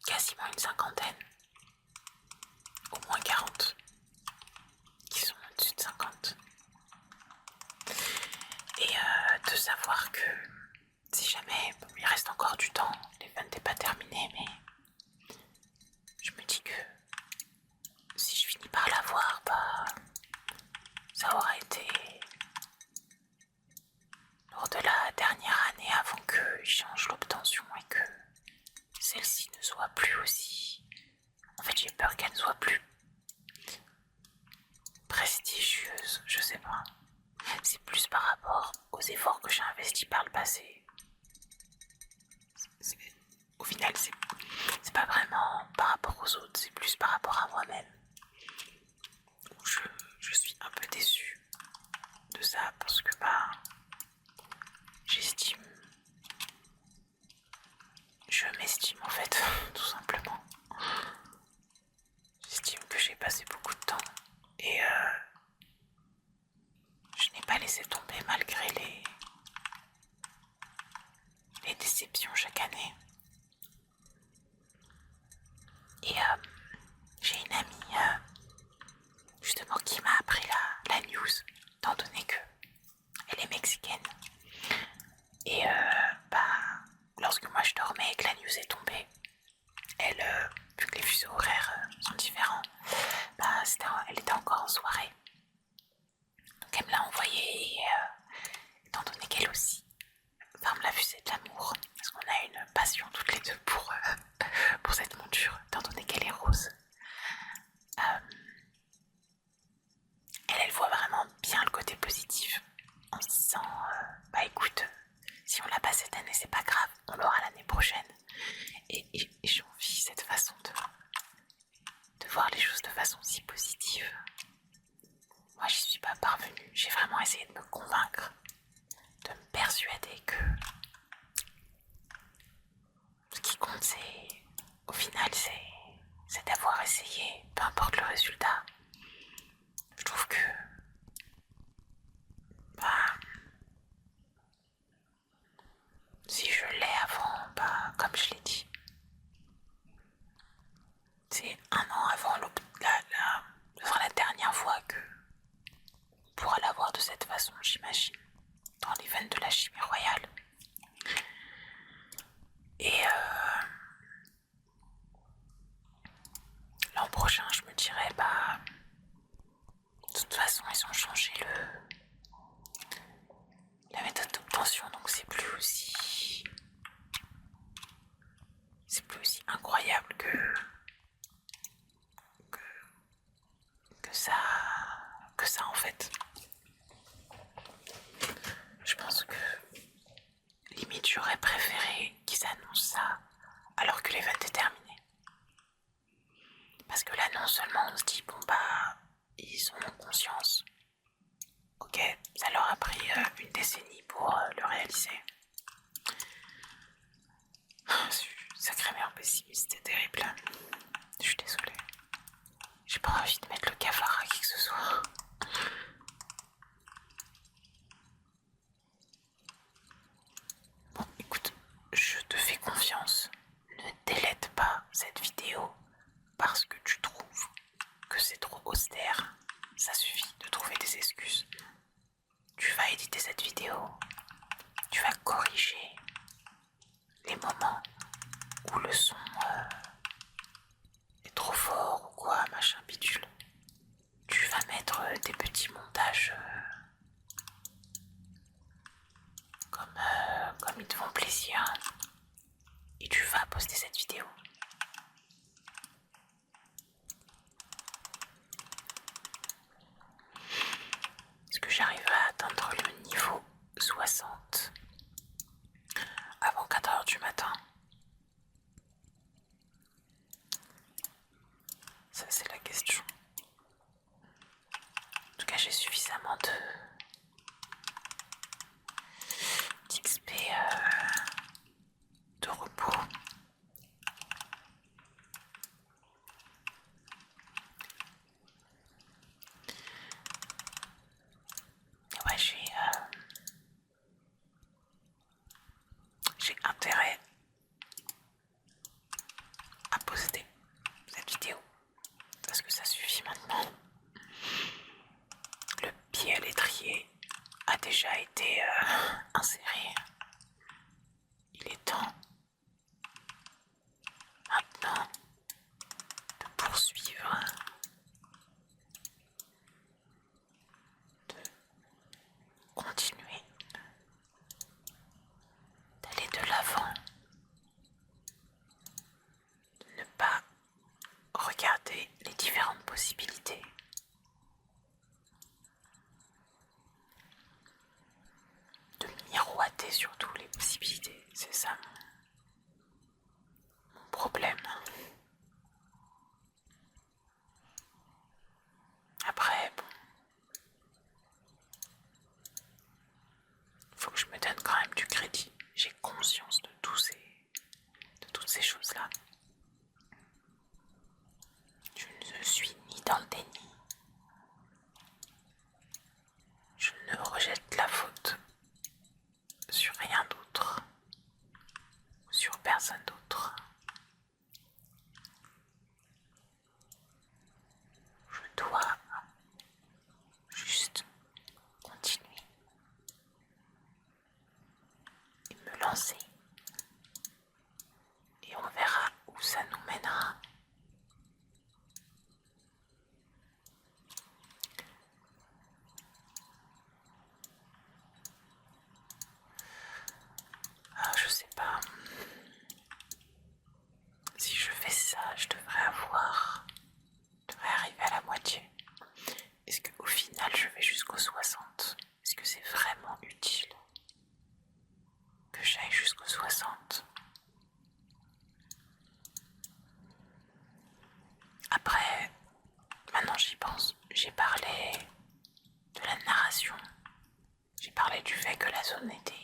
A: quasiment une cinquantaine, au moins 40, qui sont au-dessus de 50. Et de savoir que si jamais il reste encore du temps, l'event n'est pas terminé, mais je me dis que si je finis par l'avoir, bah ça aura été lors de la dernière année avant qu'ils changent l'obtention et que celle-ci ne soit plus aussi... En fait, j'ai peur qu'elle ne soit plus prestigieuse, je sais pas. C'est plus par rapport aux efforts que j'ai investis par le passé. Au final, c'est pas vraiment par rapport aux autres, c'est plus par rapport à moi-même. Je suis un peu déçue de ça parce que je m'estime en fait, tout simplement. J'estime que j'ai passé beaucoup de temps et je n'ai pas laissé tomber malgré les déceptions chaque année. Et j'ai une amie justement qui m'a appris la news, étant donné que elle est mexicaine. Et lorsque moi je dormais et que la news est tombée, elle, vu que les fuseaux horaires sont différents, elle était encore en soirée. Donc elle me l'a envoyé et étant donné qu'elle aussi ferme la fusée de l'amour, parce qu'on a une passion toutes les deux pour cette monture, étant donné qu'elle est rose. Elle voit vraiment bien le côté positif en se disant écoute, si on l'a pas cette année c'est pas grave, on l'aura l'année prochaine. Et j'envie cette façon de voir les choses de façon si positive. Moi j'y suis pas parvenue, j'ai vraiment essayé de me convaincre, de me persuader que ce qui compte au final c'est d'avoir essayé, peu importe le résultat. Je trouve que si je l'ai avant, comme je l'ai dit, c'est un an avant la dernière fois que on pourra l'avoir de cette façon, j'imagine, dans l'event de la chimie royale. Et l'an prochain, je me dirais, de toute façon, ils ont changé la méthode d'obtention, donc c'est plus aussi incroyable que ça en fait. Je pense que limite j'aurais préféré qu'ils annoncent ça alors que l'event est terminé. Parce que là non seulement on se dit ils ont conscience. Ok, ça leur a pris une décennie pour le réaliser. Je suis sacrément pessimiste, c'est terrible. Je suis désolée. J'ai pas envie de mettre le cafard à qui que ce soit. Bon, écoute, je te fais confiance. Ne délète pas cette vidéo parce que tu trouves que c'est trop austère. Ça suffit de trouver des excuses. Tu vas éditer cette vidéo. Tu vas corriger les moments où le son est trop fort ou quoi, machin bidule. Tu vas mettre des petits montages comme ils te font plaisir. Et tu vas poster cette vidéo. Est-ce que j'arriverai à atteindre le niveau 60 avant 4 heures du matin? Ça, c'est la question. En tout cas, j'ai suffisamment d'XP de repos. Et ouais, j'ai intérêt à poster cette vidéo parce que ça suffit maintenant. Le pied à l'étrier a déjà été inséré. Il est temps maintenant de poursuivre, de continuer, d'aller de l'avant, de ne pas regarder les différentes possibilités. De miroiter surtout les possibilités, c'est ça mon problème. Après, bon, faut que je me donne quand même du crédit. J'ai conscience de toutes ces choses-là. Je ne suis ni dans le déni. Je ne rejette la faute sur rien d'autre, sur personne d'autre. Je dois juste continuer et me lancer. Et on verra où ça nous mènera. Ah, je sais pas. Si je fais ça, je devrais arriver à la moitié. Est-ce qu'au final, je vais jusqu'aux 60? Est-ce que c'est vraiment utile que j'aille jusqu'aux 60? Après, maintenant j'y pense, j'ai parlé de la narration. J'ai parlé du fait que la zone était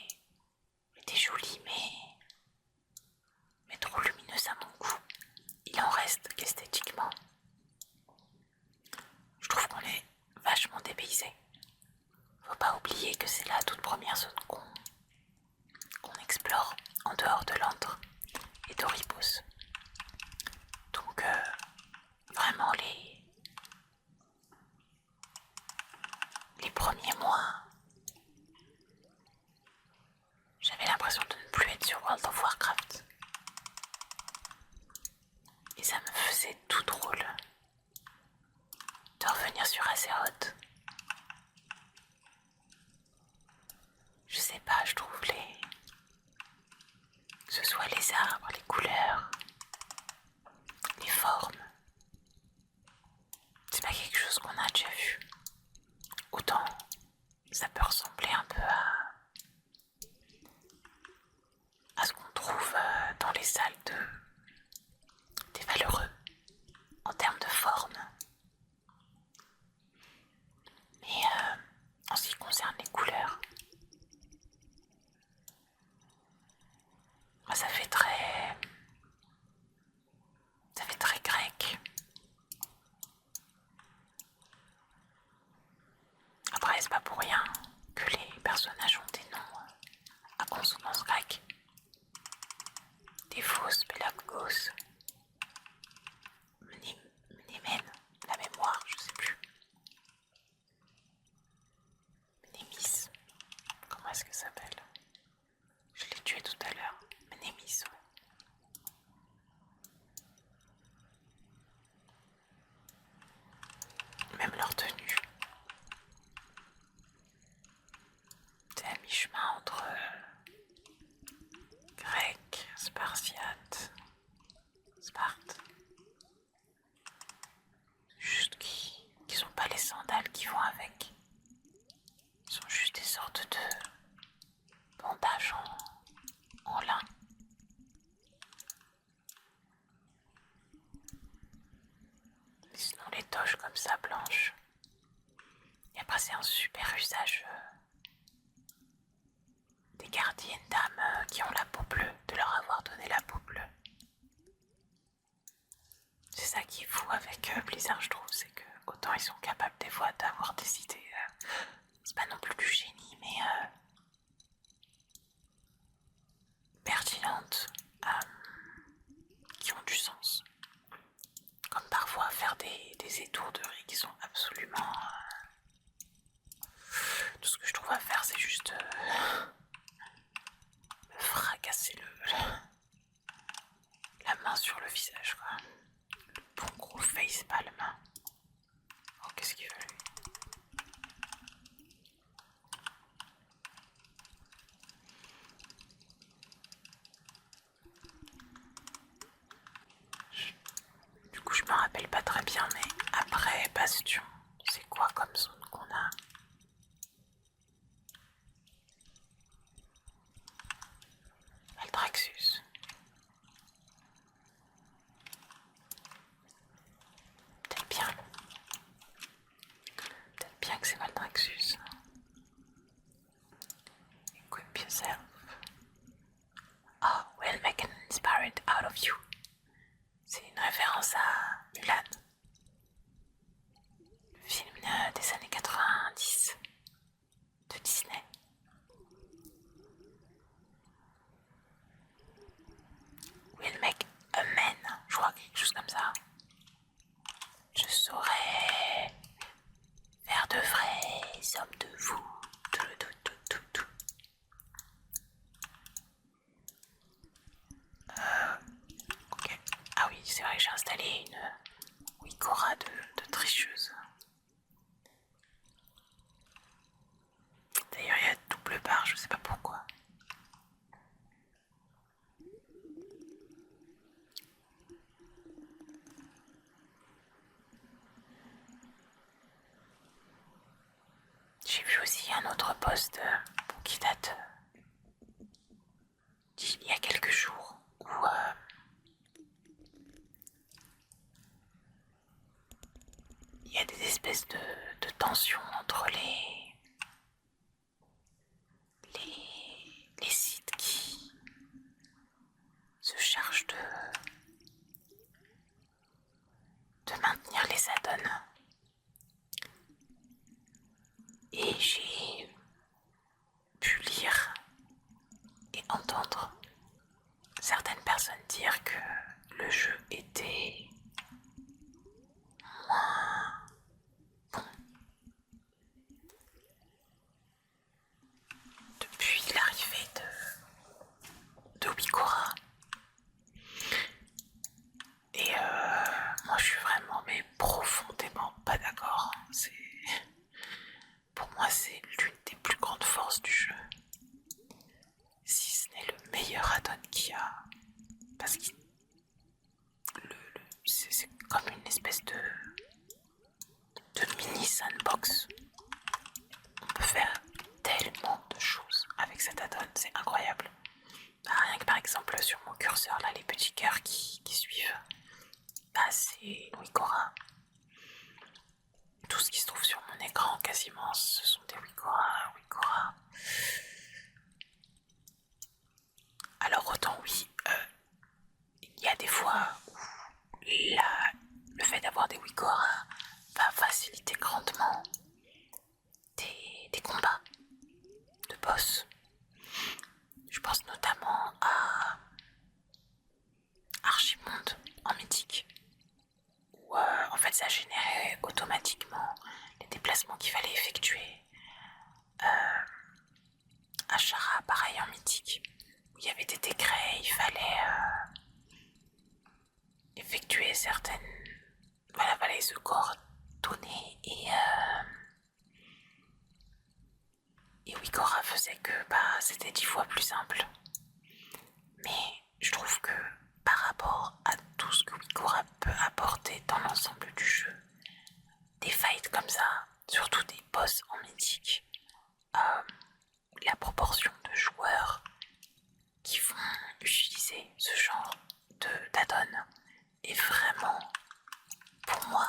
A: jolie, mais trop lumineuse à mon goût. Il en reste qu'esthétiquement, je trouve qu'on est vachement dépaysé. Faut pas oublier que c'est la toute première zone qu'on explore en dehors de l'antre et d'Oribos. Donc vraiment les premiers mois, j'avais l'impression de ne plus être sur World of Warcraft. Et ça me faisait tout drôle de revenir sur Azeroth. Je sais pas, je trouve que ce soit les arbres, les couleurs, les formes, c'est pas quelque chose qu'on a déjà vu. Autant ça peut ressembler un peu à ce qu'on trouve dans les salles des Valeureux en termes de forme. Mais sinon les toches comme ça blanches. Et après c'est un super usage des gardiennes d'âme qui ont la peau bleue, de leur avoir donné la peau bleue. C'est ça qui est fou avec Blizzard, je trouve, c'est que autant ils sont capables des fois d'avoir des idées, c'est pas non plus du génie, mais pertinentes, qui ont du sens. Comme parfois faire des étourderies qui sont absolument... tout ce que je trouve à faire, c'est juste me fracasser la main sur le visage, quoi. Le bon gros facepalm. Oh, qu'est-ce qu'il veut, lui? Du coup, je me rappelle pas très bien, mais après Bastion, c'est quoi comme zone qu'on a? Maldraxxus. Peut-être bien. Peut-être bien que c'est Maldraxxus. Equip yourself. Oh, we'll make an inspired out of you. C'est une référence à Mulan. Le film des années 90 de Disney. We'll make a man, je crois, quelque chose comme ça. Je saurais faire de vrais hommes de vous. Tout. Ok. Ah oui, c'est vrai que j'ai installé une Wikora de tricheuse. D'ailleurs, il y a double barre, je sais pas pourquoi. J'ai vu aussi un autre post qui date d'il y a quelques jours où il y a des espèces de tensions entre les sites qui se chargent de maintenir les add-ons. Et j'ai pu lire et entendre certaines personnes dire que le jeu était moins bon depuis l'arrivée de Wikora. Et moi je suis vraiment mais profondément pas d'accord. Pour moi c'est l'une des plus grandes forces du jeu. Si ce n'est le meilleur add-on qu'il y a. Parce que c'est comme une espèce de mini sandbox. On peut faire tellement de choses avec cet add-on, c'est incroyable. Rien que par exemple sur mon curseur là, les petits cœurs qui suivent, c'est Wikora. Tout ce qui se trouve sur mon écran quasiment, ce sont des Wikora. Alors autant oui, il y a des fois où le fait d'avoir des Wikora va faciliter grandement des combats de boss. Je pense notamment à Archimonde en mythique, où en fait ça générait automatiquement les déplacements qu'il fallait effectuer. À Chara, pareil en mythique, où il y avait des décrets, il fallait effectuer certaines... Voilà, fallait se coordonner et Wikora faisait que c'était 10 fois plus simple. Mais je trouve que par rapport à tout ce que Wikora peut apporter dans l'ensemble du jeu, des fights comme ça, surtout des boss en mythique, la proportion de joueurs qui vont utiliser ce genre d'add-on est vraiment, pour moi,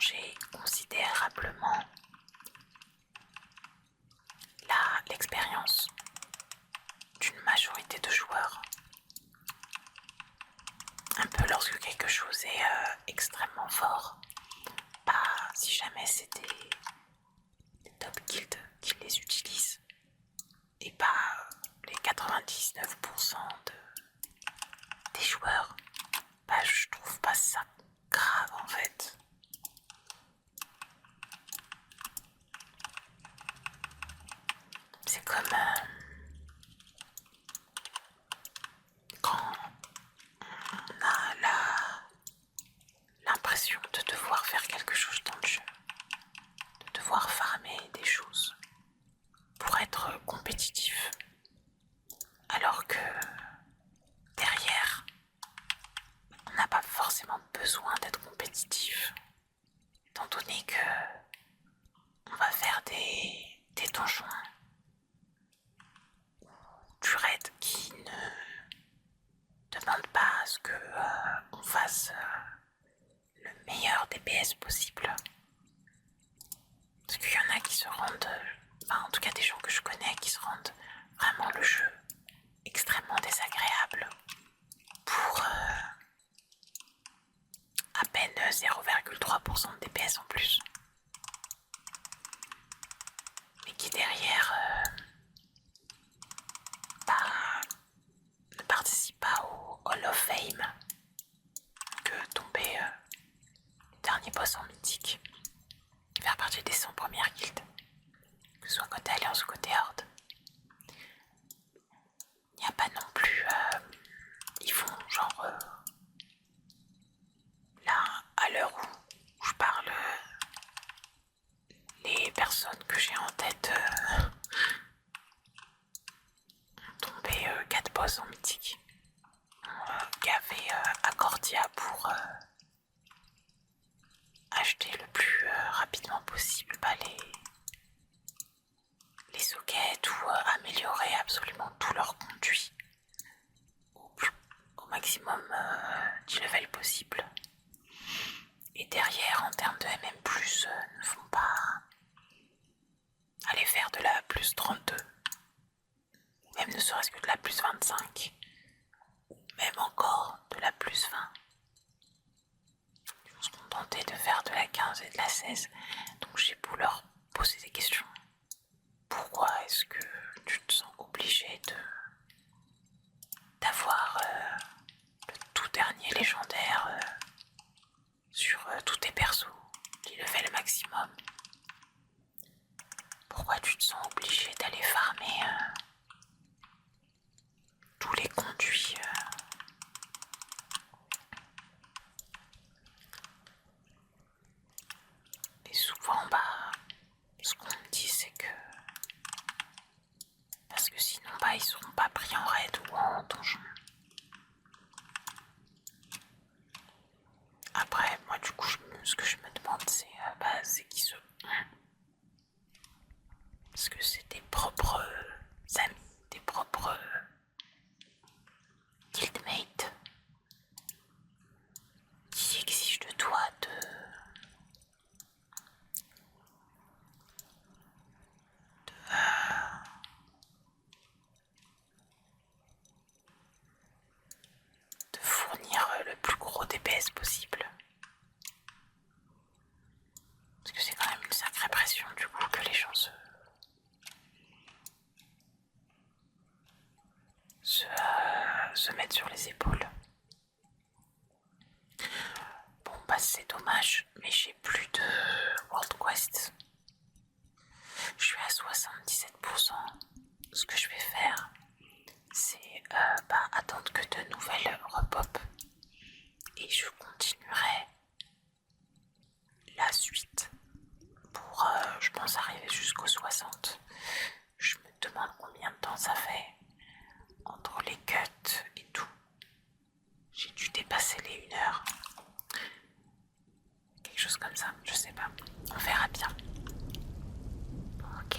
A: changé considérablement l'expérience d'une majorité de joueurs. Un peu lorsque quelque chose est extrêmement fort, si jamais c'est des top guilds qui les utilisent et pas les 99% des joueurs, je trouve pas ça grave en fait. C'est comme quand on a l'impression de devoir faire quelque chose dans le jeu, de devoir farmer des choses pour être compétitif, alors que derrière, on n'a pas forcément besoin d'être compétitif, étant donné que on va faire des donjons ou du raid qui ne demandent pas à ce que on fasse le meilleur DPS possible. Parce qu'il y en a qui se rendent, en tout cas des gens que je connais qui se rendent vraiment le jeu extrêmement désagréable pour à peine 0,3% de DPS en plus. Mais qui derrière ne participe pas au Hall of Fame que tomber dernier boss en mythique. Faire partie des 100 premières guildes, que ce soit côté Alliance ou côté Horde. Il n'y a pas non plus... ils font genre... là, à l'heure où je parle, les personnes que j'ai en tête ont tombé 4 boss en mythique. Ont gavé Accordia pour acheter le plus rapidement possible les sockets ou améliorer absolument tout leur conduit au maximum du level possible. Et derrière, en termes de MM+, ne font pas aller faire de la plus 32, même ne serait-ce que de la plus 25, ou même encore de la plus 20. Ils vont se contenter de faire de la 15 et de la 16. Donc j'ai beau leur poser des questions. Pourquoi est-ce que tu te sens obligé d'avoir le tout dernier légendaire sur tous tes persos, les levels maximum? Pourquoi tu te sens obligé d'aller farmer tous les conduits Et souvent, ce qu'on me dit, c'est que parce que sinon, ils seront pas pris en raid ou en donjon. Après, moi, du coup, ce que je me demande, c'est qui se... Parce que c'est tes propres amis, tes propres guildmates qui exigent de toi de fournir le plus gros DPS possible. Parce que c'est quand même une sacrée pression du coup que les gens se mettent sur les épaules. Bon c'est dommage, mais j'ai plus de World Quest. Je suis à 77%. Ce que je vais faire, c'est attendre que de nouvelles repop. Et je continuerai la suite pour, je pense, arriver jusqu'aux 60. Je me demande combien de temps ça fait entre les cuts et tout. J'ai dû dépasser les 1 heure. Quelque chose comme ça, je sais pas. On verra bien. Ok.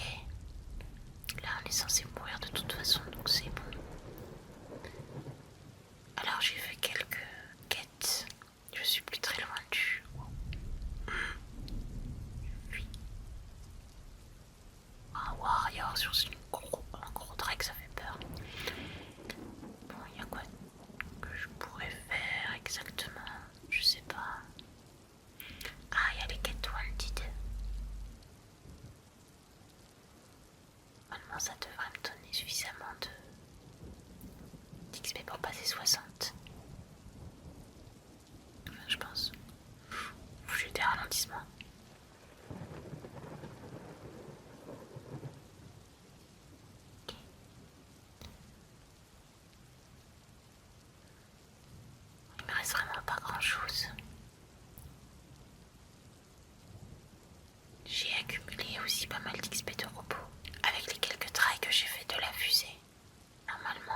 A: Là, on est censé mourir de toute façon, donc c'est bon. Alors, j'ai fait quelques quêtes. Je suis plus très loin du avertissement. Ok. Il me reste vraiment pas grand chose. J'ai accumulé aussi pas mal d'XP de robot avec les quelques trails que j'ai fait de la fusée. Normalement,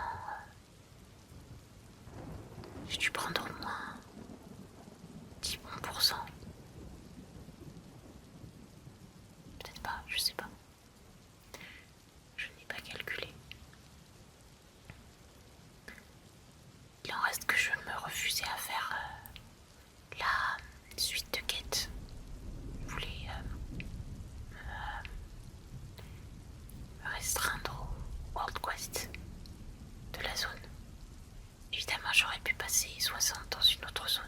A: j'ai dû prendre au moins 10 bons pourcents. Peut-être pas, je sais pas. Je n'ai pas calculé. Il en reste que je me refusais à faire la suite de quêtes. Je voulais me restreindre au World Quest de la zone. Évidemment, j'aurais pu passer 60 dans une autre zone.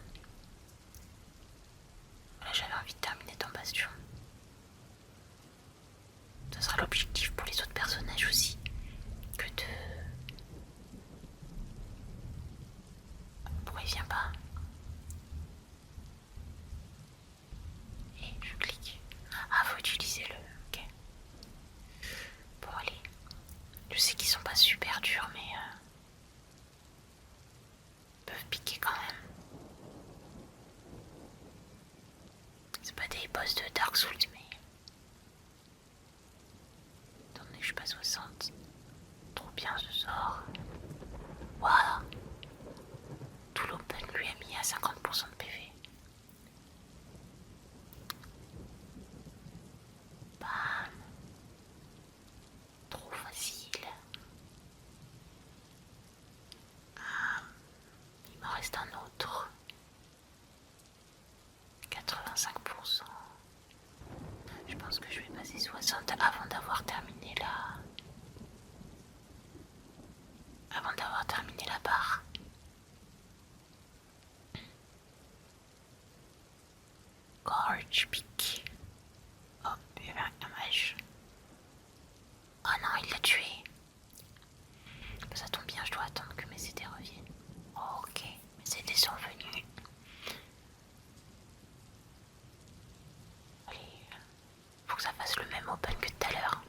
A: Voilà, j'avais envie de terminer dans Bastion. Ce sera l'objectif pour les autres personnages aussi, que de... Pourquoi il vient pas? Et je clique. Ah, faut utiliser le... Ok. Bon, allez. Je sais qu'ils sont pas super durs, mais... ils peuvent piquer quand même. C'est pas des boss de Dark Souls, mais... Attendez, je suis pas 60. Trop bien ce sort. Waouh. Tout l'open lui a mis à 50% de PV. Bam. Trop facile. Ah. Il m'en reste un autre. 85%. Je pense que je vais passer 60 avant d'avoir terminé la... Avant d'avoir terminé la barre. Gorge Peak. Oh, il y avait un mage. Oh non, il l'a tué. Ça tombe bien, je dois attendre que mes CD reviennent. Oh, ok, mes CD sont venus. Allez, faut que ça fasse le même open que tout à l'heure.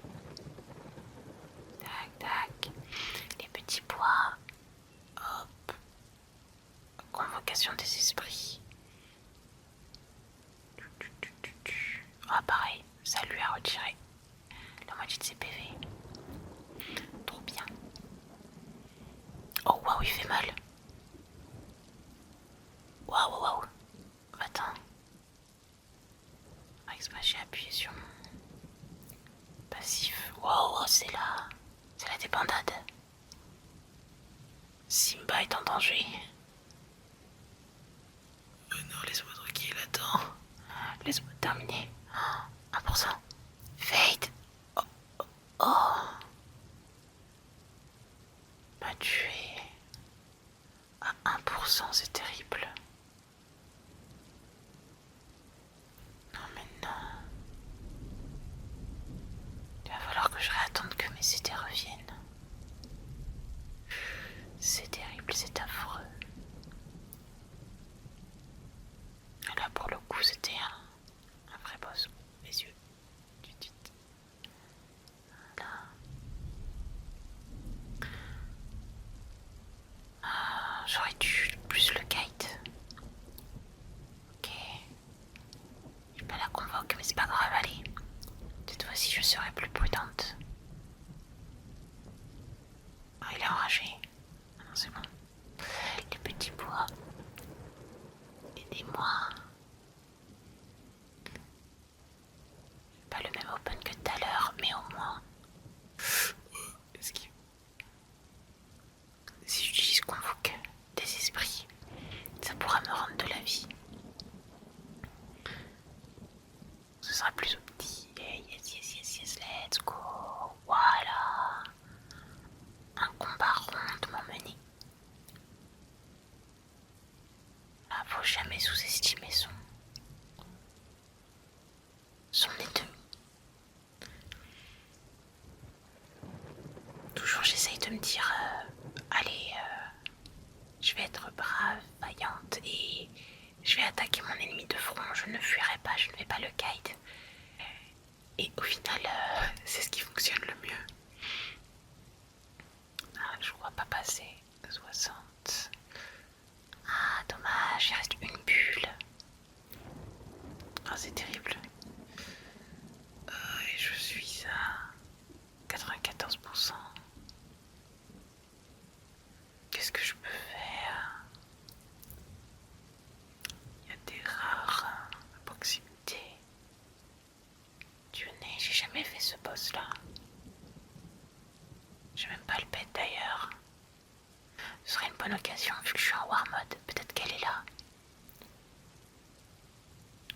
A: Tac, tac. Les petits pois. Hop. Convocation des esprits. Ah, pareil, ça lui a retiré la moitié de ses PV. Trop bien. Oh, waouh, il fait mal. Waouh, waouh, waouh. Attends. J'ai appuyé sur mon passif. Waouh, c'est la débandade. Simba est en danger. Oh non, laisse-moi tranquille, attends. Laisse-moi terminer. 1%. Fade. Oh, oh, oh. M'a tué. À 1%, c'est terrible. Non mais non. Il va falloir que je réattende que mes CD reviennent. C'est terrible, c'est affreux. Là pour le coup c'était un vrai boss. Les yeux. Là. Ah, j'aurais dû plus le kite. Ok. Je pas la convoque, mais c'est pas grave, allez. Cette fois-ci je serai plus prudente. Ah, il est enragé. Ah non, c'est bon. Les petits bois. Aidez-moi. Pas le même open que tout à l'heure, mais au moins. Esquive. Si j'utilise convoque des esprits, ça pourra me rendre de la vie. Ce sera plus au petit. Yes, yes, yes, yes, let's go. Voilà. Un combat rond de m'emmener. Là, faut jamais sous-estimer son ennemi. Toujours j'essaye de me dire, allez, je vais être brave, vaillante et je vais attaquer mon ennemi de front. Je ne fuirai pas, je ne vais pas le guide. Et au final, c'est ce qui fonctionne le mieux. Ah, je crois pas passer 60. Ah, dommage, il reste une bulle. Ah, c'est terrible. Et je suis à 94%. Qu'est-ce que je peux faire? Il y a des rares à proximité. Dieu né, j'ai jamais fait ce boss là. J'ai même pas le pet d'ailleurs. Ce serait une bonne occasion vu que je suis en war mode. Peut-être qu'elle est là.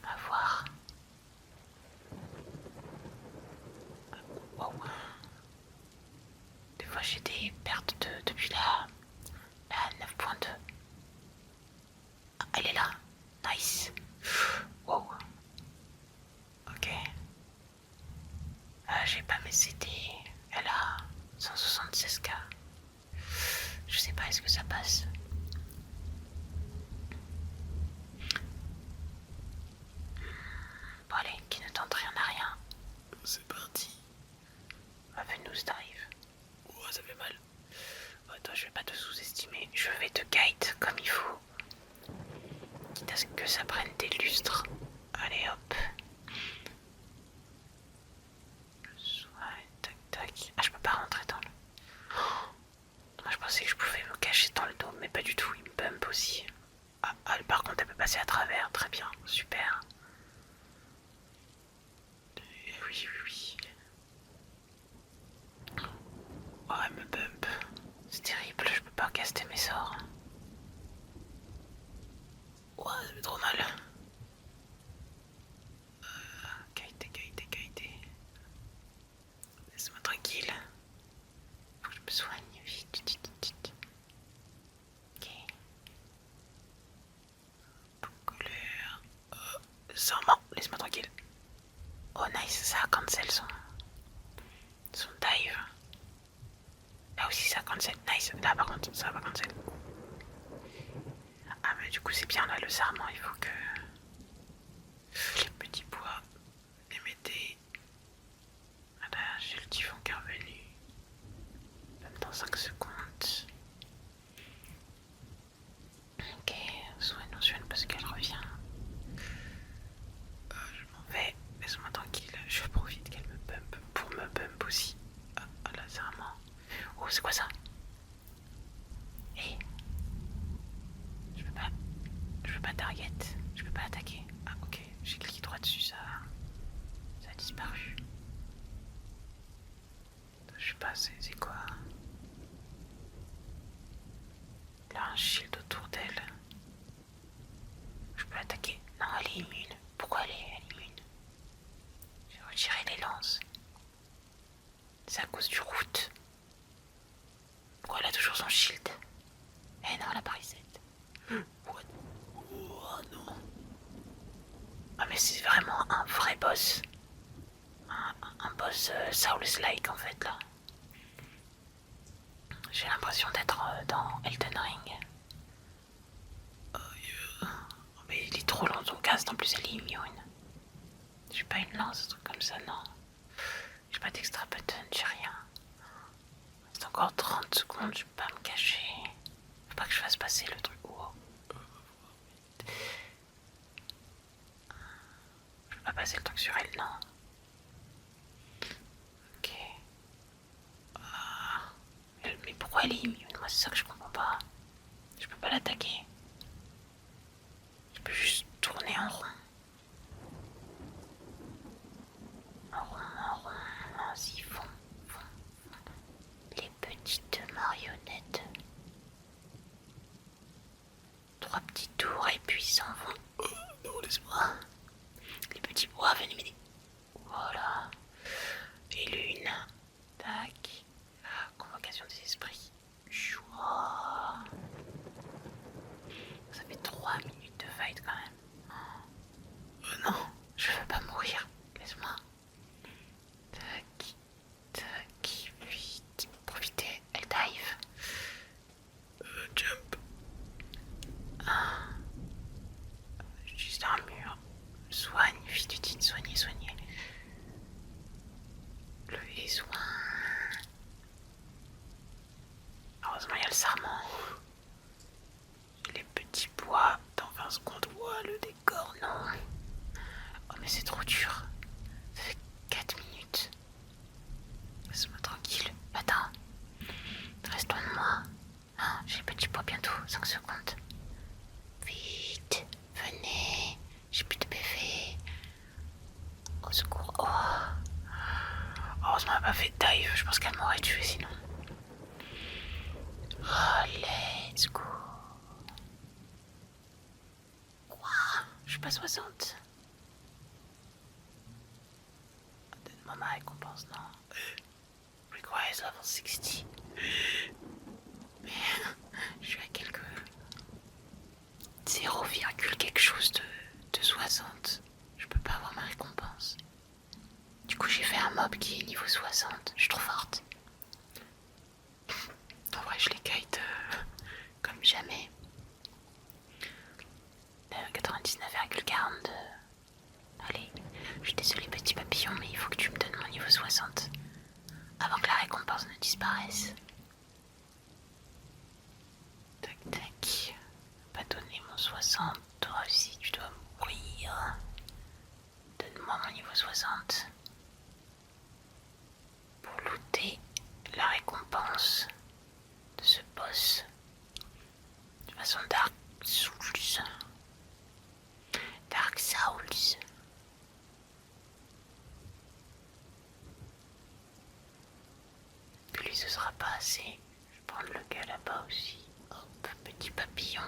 A: À voir. Wow. Des fois j'ai des pertes depuis la 9.2. Ah, elle est là. Nice. Wow. Ok. J'ai pas mes CD. Elle a 176K. Je sais pas, est-ce que ça passe? Bon allez, qui ne tente rien à rien.
B: C'est parti.
A: Venous dive.
B: Oh, ça fait mal.
A: Attends, je vais pas te sous-estimer. Je vais te guide comme il faut. Quitte à ce que ça prenne des lustres. Allez hop. Tac tac. Ah, je peux pas rentrer dans le... Moi je pensais que je pouvais me cacher dans le dos, mais pas du tout, il me bump aussi. Ah, par contre elle peut passer à travers, très bien, super. Oui, oui, oui. Oh, elle me bump. C'est terrible, je peux pas caster mes sorts.
B: Oh, ça fait trop mal.
A: Gaïté, gaïté, gaïté. Laisse-moi tranquille. Faut que je me soigne vite, vite, vite. Ok.
B: Colère. Serment, laisse-moi tranquille.
A: Oh nice, ça a cancel son dive. Là aussi ça a cancel, nice. Là par contre ça va cancel. Ah mais du coup c'est bien là le serment, il faut que les petits pois les mettez. Voilà, j'ai le typhon qui est revenu. Même dans 5 secondes. Ok, soigne parce qu'elle revient. Je m'en vais, laisse-moi tranquille. Je profite qu'elle me bump pour me bump aussi. Ah là c'est vraiment... Oh c'est quoi ça? Eh, je peux pas target, je peux pas attaquer. Ah ok, j'ai cliqué droit dessus, ça a disparu. Je sais pas, c'est quoi? Elle a un shield autour d'elle. Je peux attaquer. Non, elle est immune. Pourquoi elle est immune? J'ai retiré les lances. C'est à cause du route. Pourquoi elle a toujours son shield? Eh non, elle a pas reset. What?
B: Oh non.
A: Ah mais c'est vraiment un vrai boss. Un boss Souls-like en fait là. J'ai l'impression d'être dans Elden Ring. Oh, mais il est trop long son cast, en plus elle est immune. J'ai pas une lance, un truc comme ça, non. J'ai pas d'extra button, j'ai rien. C'est encore 30 secondes, je peux pas me cacher. Faut pas que je fasse passer le truc. Wow. Je peux pas passer le truc sur elle, non. Ok. Ah. Mais pourquoi elle est immune? Moi c'est ça que je comprends pas. Je peux pas l'attaquer. Je peux juste tourner en rond. En rond, en rond, en siphon. Les petites marionnettes. 3 petits tours et puis ils s'en vont.
B: Oh non, laisse-moi.
A: Les petits bois, venez m'aider. Voilà. Et l'une. Tac. Convocation des esprits. Chouah. Ça fait 3 minutes de fight quand même. Oh non, je veux pas mourir. Laisse-moi. Tac. Tac. Vite. Profitez. Elle dive.
B: Jump.
A: Juste un mur. sûr. Ça fait 4 minutes. Laisse-moi tranquille. Attends. Reste loin de moi. Ah, j'ai le petit poids bientôt. 5 secondes. Vite. Venez. J'ai plus de PV. Au secours. Oh. Heureusement, elle m'a pas fait dive. Je pense qu'elle m'aurait tué sinon. Oh, let's go. Quoi? Je suis pas 60. Donne-moi ma récompense, non? Requires level 60. Mais je suis à quelques 0, quelque chose de 60. Je peux pas avoir ma récompense. Du coup, j'ai fait un mob qui est niveau 60. Je suis trop forte. En vrai, je les kite comme jamais. 99,42. Allez, je suis désolée petit papillon, mais il faut que tu me donnes mon niveau 60 avant que la récompense ne disparaisse. Tac tac. Pas donner mon 60. Toi aussi, tu dois mourir. Donne-moi mon niveau 60 pour looter la récompense de ce boss. De façon Dark Souls. Dark Souls. Puis lui, ce sera pas assez. Je vais prendre le gars là-bas aussi. Hop, petit papillon.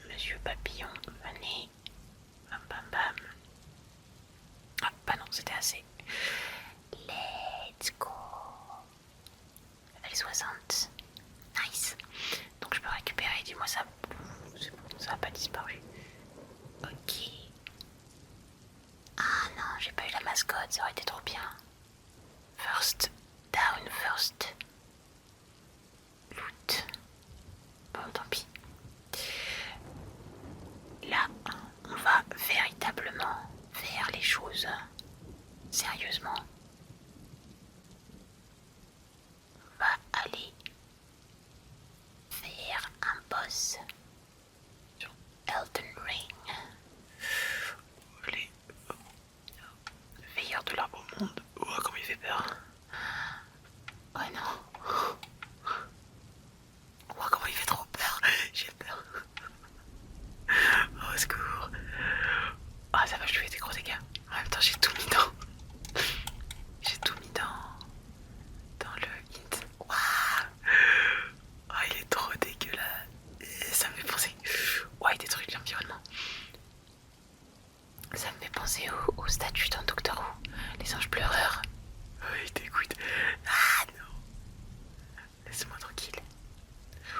A: Monsieur papillon, venez. Bam bam bam. Ah, bah non, c'était assez. Let's go. Level 60. Nice. Donc je peux récupérer, dis-moi ça. C'est bon, ça n'a pas disparu. Ok. Ah non, j'ai pas eu la mascotte, ça aurait été trop bien. First down, first loot. Bon, tant pis. Là, on va véritablement faire les choses sérieusement. On va aller faire un boss sur Elden Ring.
B: Allez. Veilleur de l'arbre au monde. Oh, comment il fait peur.
A: Oh non.
B: Oh, comment il fait trop peur. J'ai peur. Oh, au secours. Ah, ça va, je lui fais des gros dégâts. En même temps, j'ai tout mis dans. J'ai tout mis dans le hint. Waouh. Oh, il est trop dégueulasse. Et ça me fait penser. Ouais, il détruit l'environnement.
A: Ça me fait penser aux statues dans Doctor Who, les anges pleureurs.
B: Oh, il t'écoute. Ah non. Laisse-moi tranquille.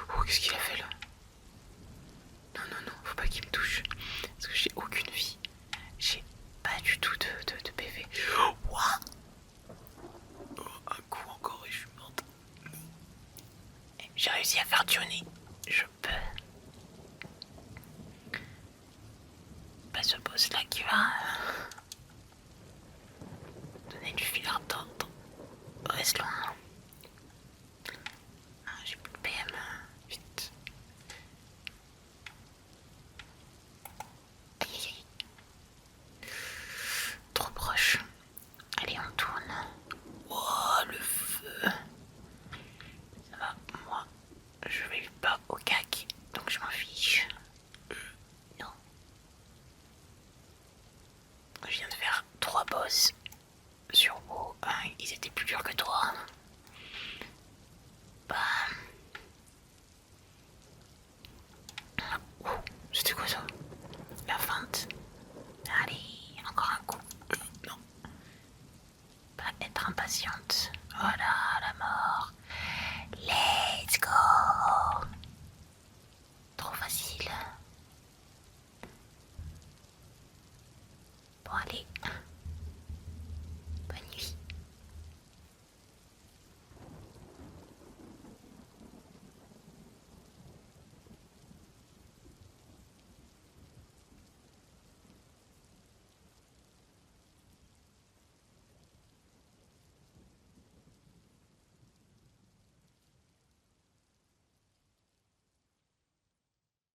B: Oh, qu'est-ce qu'il a fait là? Non, non, non, faut pas qu'il me touche. Parce que j'ai aucune vie. J'ai pas du tout de PV. Ouah. Oh, un coup encore et je suis morte.
A: J'ai réussi à faire Johnny. Je peux. Pas ce boss là qui va donner du fil à retordre. Reste loin. Ah, j'ai plus de PM.
B: Vite.
A: Aïe aïe aïe. Trop proche. Allez, on tourne.
B: Oh, le feu.
A: Ça va, moi, je vais pas au cac, donc je m'en fiche. Non. Je viens de faire 3 boss sur WoW. Ils étaient plus durs que toi. Bam. Ouh, c'était quoi ça? La feinte. Allez, encore un coup.
B: Non.
A: Pas être impatiente. Voilà.